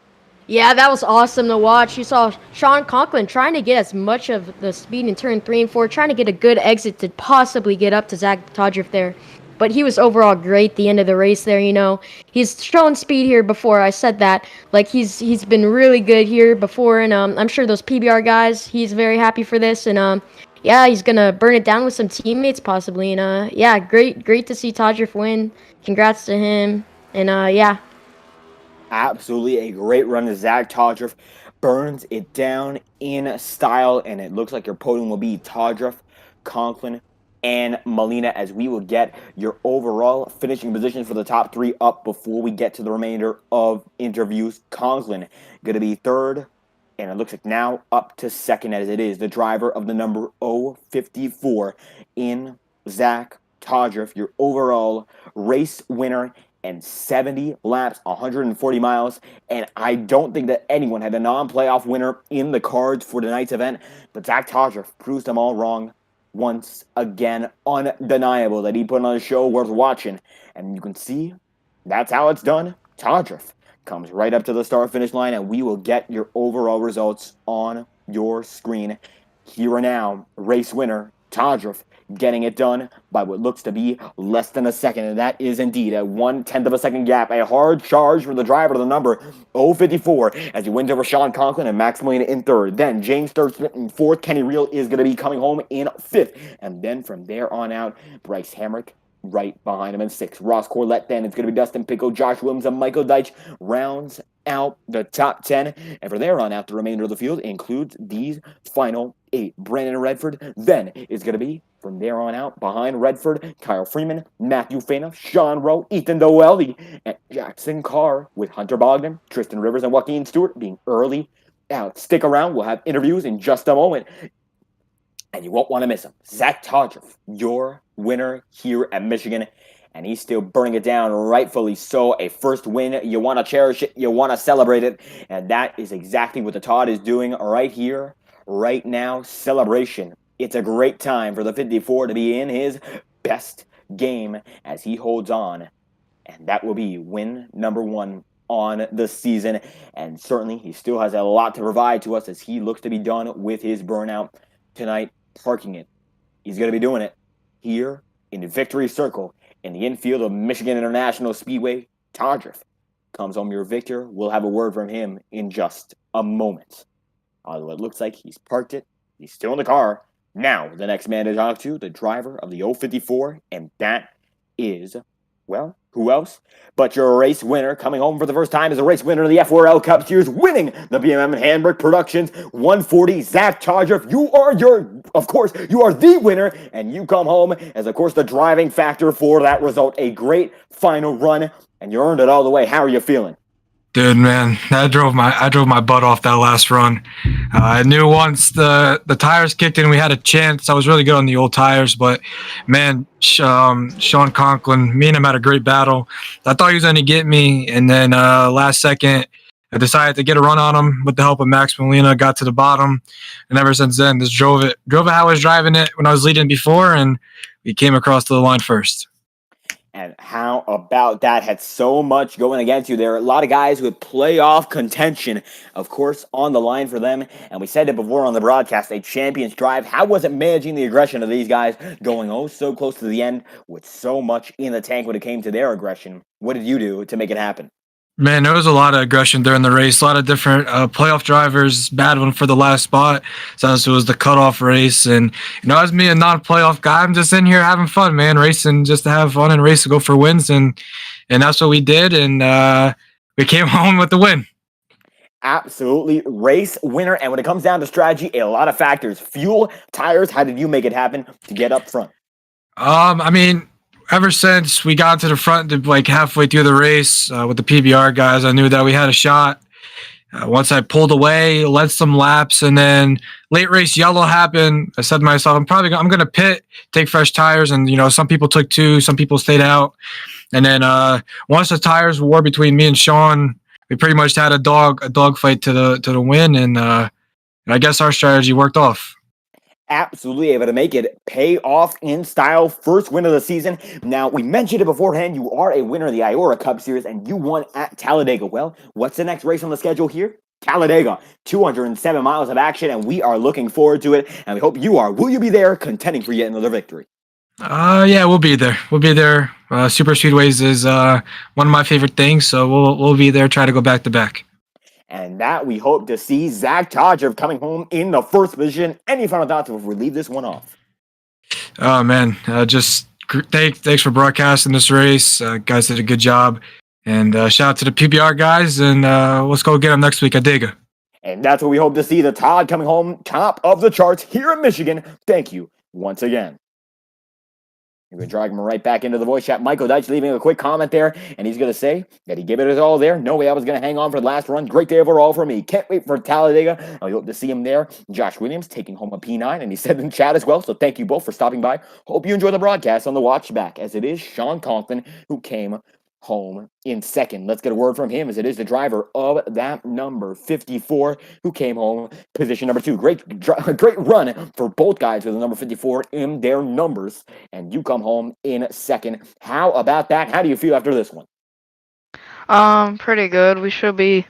Yeah, that was awesome to watch. You saw Sean Conklin trying to get as much of the speed in turn 3 and 4, trying to get a good exit to possibly get up to Zach Todriff there. But he was overall great the end of the race there, you know. He's shown speed here before. I said that. Like, he's been really good here before, and I'm sure those PBR guys, he's very happy for this. And, yeah, he's going to burn it down with some teammates possibly. And, yeah, great to see Todriff win. Congrats to him. And, yeah. Absolutely a great run to Zach Todriff. Burns it down in style, and it looks like your podium will be Todriff, Conklin, and Molina, as we will get your overall finishing positions for the top 3 up before we get to the remainder of interviews. Conklin going to be 3rd, and it looks like now up to 2nd, as it is the driver of the number 054 in Zach Todriff, your overall race winner, and 70 laps, 140 miles, and I don't think that anyone had a non-playoff winner in the cards for tonight's event, but Zach Todriff proves them all wrong. Once again, undeniable that he put on a show worth watching. And you can see that's how it's done. Todriff comes right up to the start-finish line, and we will get your overall results on your screen. Here and now, race winner, Todriff, getting it done by what looks to be less than a second, and that is indeed a 1/10 of a second gap. A hard charge for the driver to the number 054 as he wins over Sean Conklin and Max Molina in 3rd. Then James Thurston in 4th. Kenny Reel is going to be coming home in 5th. And then from there on out, Bryce Hamrick right behind him in 6th. Ross Corlett then it's going to be Dustin Pico, Josh Williams, and Michael Deitch rounds out the top 10. And from there on out, the remainder of the field includes these final 8. Brandon Redford then is going to be from there on out, behind Redford, Kyle Freeman, Matthew Faina, Sean Rowe, Ethan Doelli, and Jackson Carr, with Hunter Bogdan, Tristan Rivers, and Joaquin Stewart being early out. Stick around. We'll have interviews in just a moment, and you won't want to miss them. Zach Todriff, your winner here at Michigan, and he's still burning it down, rightfully so. A first win. You want to cherish it. You want to celebrate it, and that is exactly what the Todd is doing right here, right now. Celebration. It's a great time for the 54 to be in his best game as he holds on. And that will be win number 1 on the season. And certainly he still has a lot to provide to us as he looks to be done with his burnout tonight, parking it. He's going to be doing it here in the victory circle in the infield of Michigan International Speedway. Todriff comes home your victor. We'll have a word from him in just a moment. Although it looks like he's parked it. He's still in the car. Now, the next man to talk to, the driver of the 054, and that is, well, who else but your race winner, coming home for the first time as a race winner of the FORL Cup Series, winning the B&M Hamrick Productions 140. Zach Todriff, you are the winner, and you come home as, of course, the driving factor for that result. A great final run, and you earned it all the way. How are you feeling? Dude, man, I drove my butt off that last run. I knew once the tires kicked in, we had a chance. I was really good on the old tires, but man, Sean Conklin, me and him had a great battle. I thought he was going to get me, and then last second, I decided to get a run on him with the help of Max Molina, got to the bottom, and ever since then, just drove it how I was driving it when I was leading before, and we came across the line first. And how about that? Had so much going against you. There are a lot of guys with playoff contention, of course, on the line for them. And we said it before on the broadcast, a champion's drive. How was it managing the aggression of these guys going oh so close to the end with so much in the tank when it came to their aggression? What did you do to make it happen? Man, there was a lot of aggression during the race. A lot of different playoff drivers battling for the last spot. Since it was the cutoff race, and as me, a non-playoff guy, I'm just in here having fun, man, racing just to have fun and race to go for wins, and that's what we did, and we came home with the win. Absolutely, race winner. And when it comes down to strategy, a lot of factors: fuel, tires. How did you make it happen to get up front? I mean, ever since we got to the front, to like halfway through the race with the PBR guys, I knew that we had a shot. Once I pulled away, led some laps, and then late race yellow happened. I said to myself, I'm gonna pit, take fresh tires, and some people took two, some people stayed out, and then once the tires were between me and Sean, we pretty much had a dog fight to the win, and I guess our strategy worked off. Absolutely able to make it pay off in style. First win of the season. Now, we mentioned it beforehand. You are a winner of the IORA Cup Series, and you won at Talladega. Well, what's the next race on the schedule here? Talladega. 207 miles of action, and we are looking forward to it, and we hope you are. Will you be there contending for yet another victory? Yeah, we'll be there. Super Speedways is one of my favorite things, so we'll be there, try to go back to back. And that we hope to see Zach Todger coming home in the first position. Any final thoughts before we leave this one off? Oh, man. Thanks for broadcasting this race. Guys did a good job. And shout out to the PBR guys. And let's go get them next week at Dega. And that's what we hope to see. The Todd coming home top of the charts here in Michigan. Thank you once again. We're going to drag him right back into the voice chat. Michael Deitch leaving a quick comment there, and he's going to say that he gave it his all there. No way I was going to hang on for the last run. Great day overall for me. Can't wait for Talladega. And we hope to see him there. Josh Williams taking home a P9, and he said in the chat as well. So thank you both for stopping by. Hope you enjoy the broadcast on the watch back, as it is Sean Conklin who came home in second. Let's get a word from him, as it is the driver of that number 54 who came home position number 2. Great run for both guys with the number 54 in their numbers, and you come home in second. How about that? How do you feel after this one? Pretty good. We should be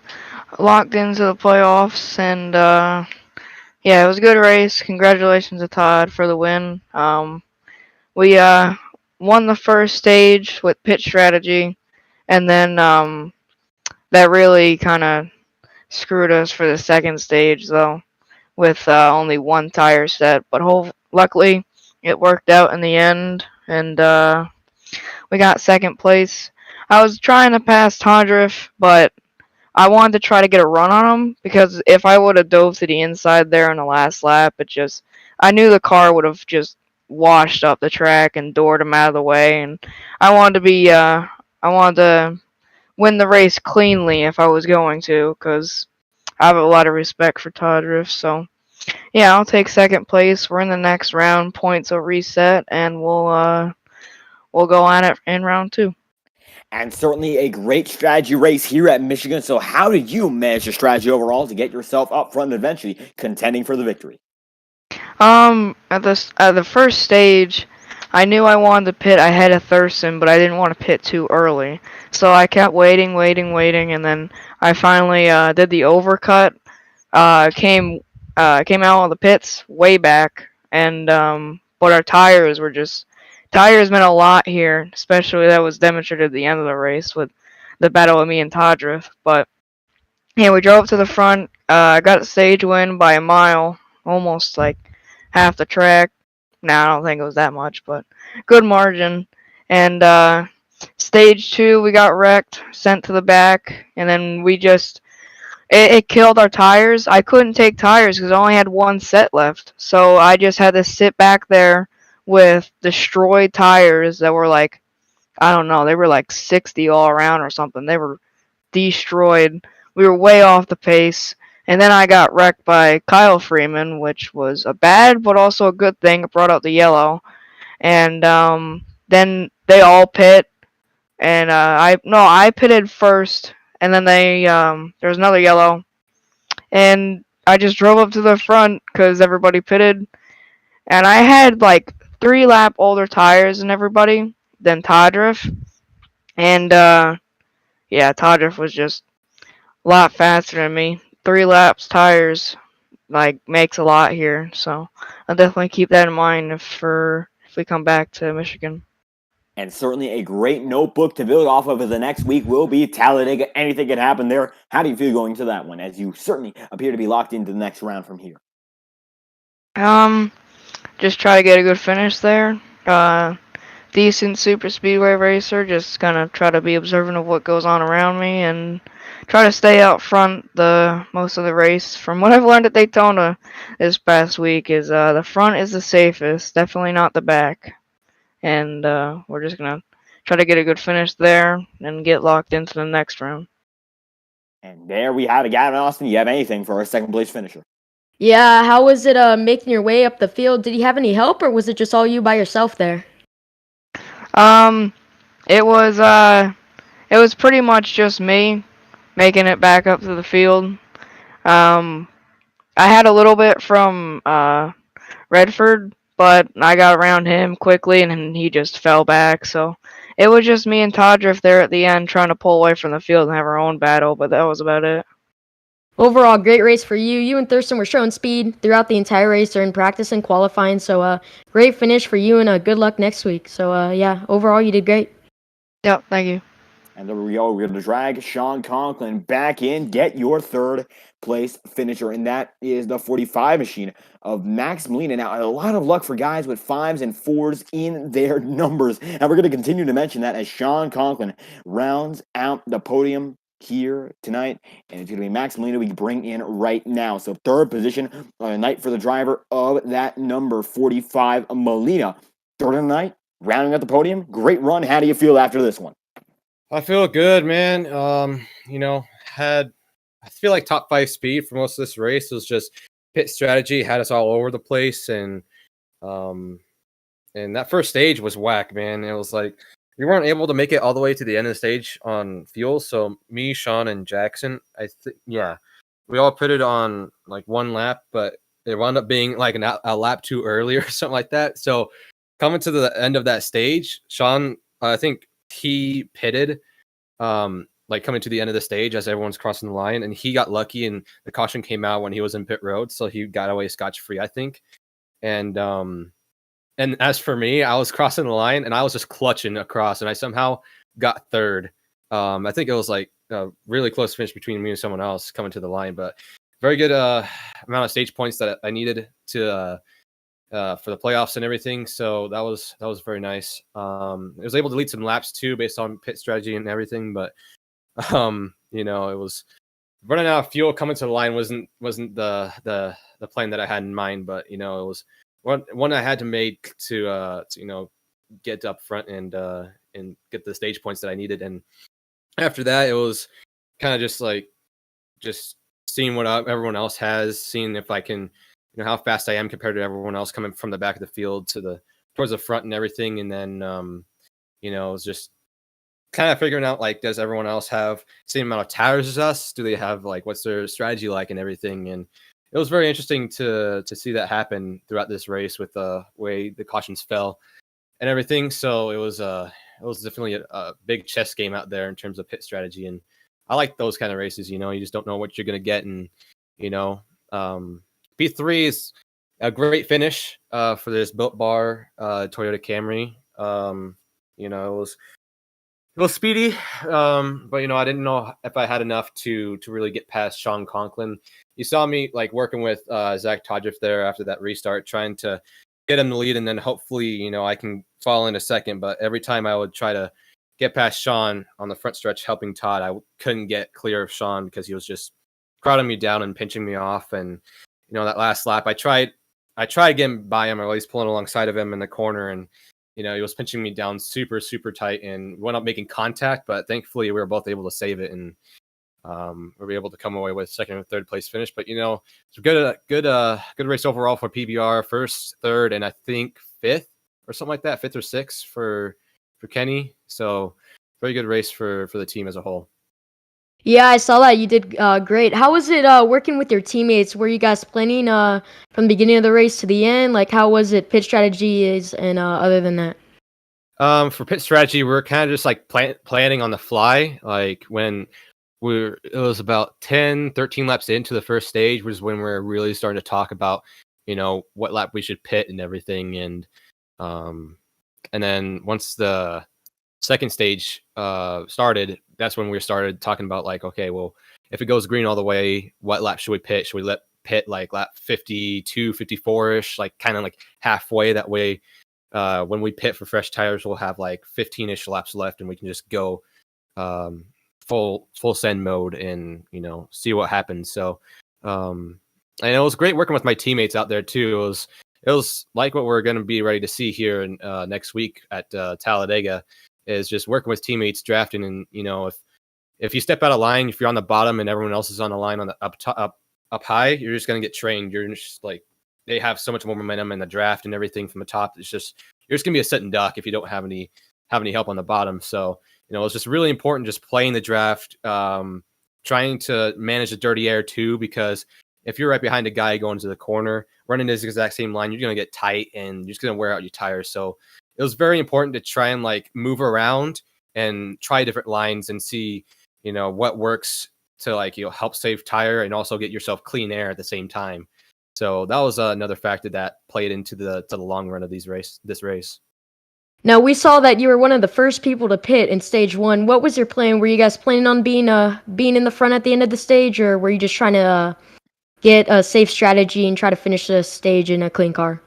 locked into the playoffs, and yeah, it was a good race. Congratulations to Todd for the win. We won the first stage with pit strategy, and then that really kind of screwed us for the second stage, though, with only one tire set. But luckily, it worked out in the end, and we got second place. I was trying to pass Tondriff, but I wanted to try to get a run on him, because if I would have dove to the inside there in the last lap, I knew the car would have just washed up the track and doored him out of the way, and I wanted to win the race cleanly if I was going to, because I have a lot of respect for Todriff. So yeah, I'll take second place. We're in the next round. Points will reset, and we'll go at it in round 2. And certainly a great strategy race here at Michigan. So how did you manage your strategy overall to get yourself up front and eventually contending for the victory? At the first stage, I knew I wanted to pit ahead of Thurston, but I didn't want to pit too early. So I kept waiting, and then I finally did the overcut. Came out of the pits way back, and but our tires meant a lot here, especially that was demonstrated at the end of the race with the battle of me and Todriff. But yeah, we drove up to the front. I got a stage win by a mile, almost like half the track. I don't think it was that much, but good margin. And stage 2, we got wrecked, sent to the back, and then it killed our tires. I couldn't take tires because I only had one set left, so I just had to sit back there with destroyed tires that were like, I don't know, they were like 60 all around or something. They were destroyed. We were way off the pace. And then I got wrecked by Kyle Freeman, which was a bad but also a good thing. It brought out the yellow. And then they all pit. And I pitted first. and then there was another yellow, and I just drove up to the front because everybody pitted, and I had like 3 lap older tires than everybody than Todriff, and yeah, Todriff was just a lot faster than me. 3 laps tires like makes a lot here, so I'll definitely keep that in mind if we come back to Michigan. And certainly a great notebook to build off of the next week will be Talladega. Anything can happen there. How do you feel going to that one, as you certainly appear to be locked into the next round from here? Just try to get a good finish there. Decent super speedway racer. Just gonna try to be observant of what goes on around me and try to stay out front the most of the race. From what I've learned at Daytona this past week is the front is the safest, definitely not the back. And we're just gonna try to get a good finish there and get locked into the next round. And there we have it, Gavin Austin. You have anything for our second place finisher? Yeah, how was it making your way up the field? Did you have any help, or was it just all you by yourself there? It was pretty much just me making it back up to the field. I had a little bit from Redford, but I got around him quickly and he just fell back. So it was just me and Todriff there at the end trying to pull away from the field and have our own battle, but that was about it. Overall, great race for you. You and Thurston were showing speed throughout the entire race during practice and qualifying. So great finish for you, and good luck next week. So yeah, overall you did great. Yep, thank you. And there we go. We're going to drag Sean Conklin back in. Get your third place finisher. And that is the 45 machine of Max Molina. Now, a lot of luck for guys with 5s and 4s in their numbers. And we're going to continue to mention that as Sean Conklin rounds out the podium here tonight. And it's going to be Max Molina we bring in right now. So third position on the night for the driver of that number 45, Molina. Third of the night, rounding out the podium. Great run. How do you feel after this one? I feel good, man. I feel like top 5 speed for most of this race. It was just pit strategy had us all over the place, and that first stage was whack, man. It was like we weren't able to make it all the way to the end of the stage on fuel. So me, Sean, and Jackson, we all pitted on like 1 lap, but it wound up being like a lap too early or something like that. So coming to the end of that stage, Sean, I think he pitted like coming to the end of the stage as everyone's crossing the line, and he got lucky and the caution came out when he was in pit road, so he got away scotch-free, I think. And as for me, I was crossing the line and I was just clutching across, and I somehow got third. I think it was like a really close finish between me and someone else coming to the line, but very good amount of stage points that I needed to for the playoffs and everything. So that was very nice. I was able to lead some laps too based on pit strategy and everything, but it was running out of fuel coming to the line wasn't the plan that I had in mind, but it was one I had to make to get up front and get the stage points that I needed. And after that, it was kind of just seeing what everyone else has, seeing if I can, how fast I am compared to everyone else coming from the back of the field towards the front and everything. And then, it was just kind of figuring out, like, does everyone else have the same amount of tires as us? Do they have, like, what's their strategy like and everything? And it was very interesting to see that happen throughout this race with the way the cautions fell and everything. So it was definitely a big chess game out there in terms of pit strategy. And I like those kind of races, you just don't know what you're going to get. And, P3 is a great finish for this Built Bar Toyota Camry. It was speedy, but I didn't know if I had enough to really get past Sean Conklin. You saw me like working with Zach Todriff there after that restart, trying to get him to lead, and then hopefully I can fall in a second. But every time I would try to get past Sean on the front stretch, helping Todd, I couldn't get clear of Sean because he was just crowding me down and pinching me off. And that last lap, I tried getting by him, or at least pulling alongside of him in the corner, and he was pinching me down super, super tight, and we went up making contact, but thankfully we were both able to save it, and we were able to come away with second and third place finish. But it's a good race overall for PBR, first, third, and I think fifth or something like that, 5th or 6th for Kenny. So very good race for the team as a whole. Yeah, I saw that. You did great. How was it working with your teammates? Were you guys planning from the beginning of the race to the end? Like, how was it pit strategies and other than that? For pit strategy, we're kind of just like planning on the fly. Like when it was about 10, 13 laps into the first stage was when we're really starting to talk about, what lap we should pit and everything. Um, and then once the second stage started, that's when we started talking about like, okay, well, if it goes green all the way, what lap should we pit? Should we let pit like lap 52, 54-ish, like kind of like halfway? That way, when we pit for fresh tires, we'll have like 15-ish laps left and we can just go full send mode and see what happens. So and it was great working with my teammates out there too. It was like what we're going to be ready to see here in, next week at Talladega, is just working with teammates, drafting, and if you step out of line, if you're on the bottom and everyone else is on the line on the up high, you're just going to get trained. You're just like, they have so much more momentum in the draft and everything from the top. It's just, you're just going to be a sitting duck if you don't have any help on the bottom. So it's just really important just playing the draft, trying to manage the dirty air too, because if you're right behind a guy going to the corner, running this exact same line, you're going to get tight and you're just going to wear out your tires. So it was very important to try and like move around and try different lines and see, what works to like, help save tire and also get yourself clean air at the same time. So that was another factor that played into the long run of this race. Now, we saw that you were one of the first people to pit in stage one. What was your plan? Were you guys planning on being in the front at the end of the stage, or were you just trying to get a safe strategy and try to finish the stage in a clean car?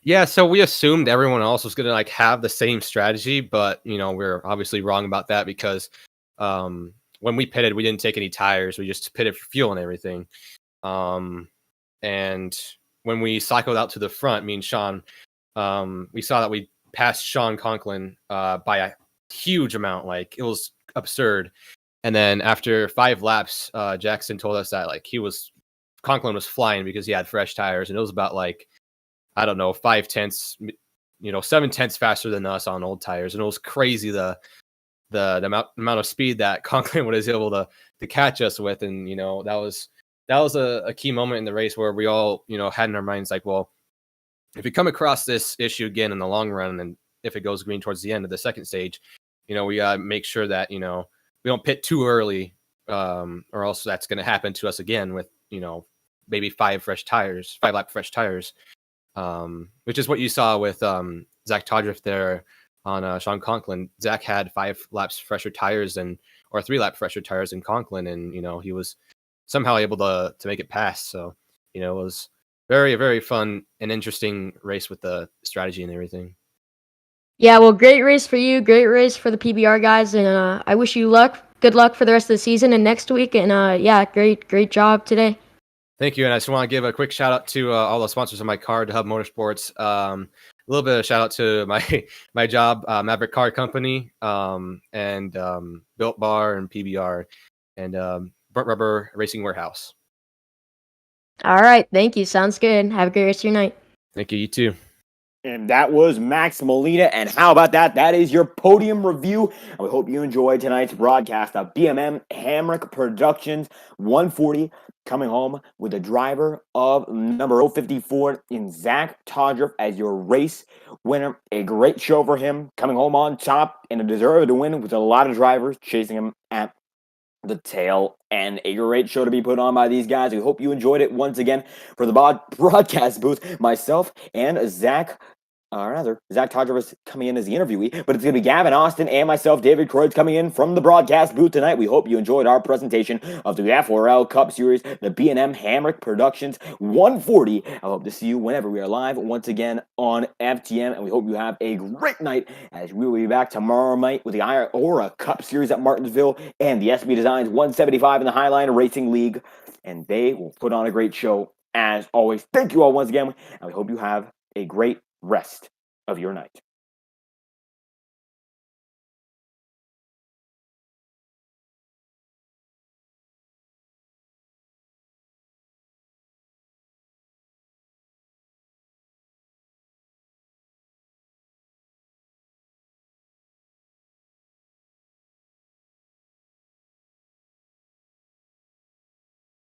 Yeah, so we assumed everyone else was going to like have the same strategy, but we're obviously wrong about that because when we pitted, we didn't take any tires. We just pitted for fuel and everything. And when we cycled out to the front, me and Sean, we saw that we passed Sean Conklin by a huge amount. Like, it was absurd. And then after 5 laps, Jackson told us that like Conklin was flying because he had fresh tires, and it was about like, I don't know, 5/10, 7/10 faster than us on old tires. And it was crazy the amount of speed that Conklin was able to catch us with. And that was a key moment in the race where we all had in our minds like, well, if we come across this issue again in the long run, and if it goes green towards the end of the second stage, we gotta make sure that we don't pit too early, or else that's going to happen to us again with maybe 5 lap fresh tires, which is what you saw with Zach Todriff there on Sean Conklin. Zach had 5 laps fresher tires or 3 lap fresher tires in Conklin, and he was somehow able to make it past. So it was very, very fun and interesting race with the strategy and everything. Yeah, well, great race for you, great race for the PBR guys, and I wish you good luck for the rest of the season and next week. And yeah, great job today. Thank you, and I just want to give a quick shout out to all the sponsors of my car, to Hub Motorsports. A little bit of shout out to my job, Maverick Car Company, and Built Bar and PBR, and Burnt Rubber Racing Warehouse. All right, thank you. Sounds good. Have a great rest of your night. Thank you. You too. And that was Max Molina. And how about that? That is your podium review. And we hope you enjoyed tonight's broadcast of B&M Hamrick Productions 140, coming home with the driver of number 054 in Zach Todriff as your race winner. A great show for him, coming home on top, and a deserved win with a lot of drivers chasing him at the tail end. A great show to be put on by these guys. We hope you enjoyed it once again. For the broadcast booth, myself and Zach Todriff is coming in as the interviewee, but it's going to be Gavin Austin and myself, David Kreutz, coming in from the broadcast booth tonight. We hope you enjoyed our presentation of the FORL Cup Series, the B&M Hamrick Productions 140. I hope to see you whenever we are live once again on FTM, and we hope you have a great night, as we will be back tomorrow night with the IORA Cup Series at Martinsville and the SB Designs 175 in the Highline Racing League, and they will put on a great show as always. Thank you all once again, and we hope you have a great rest of your night.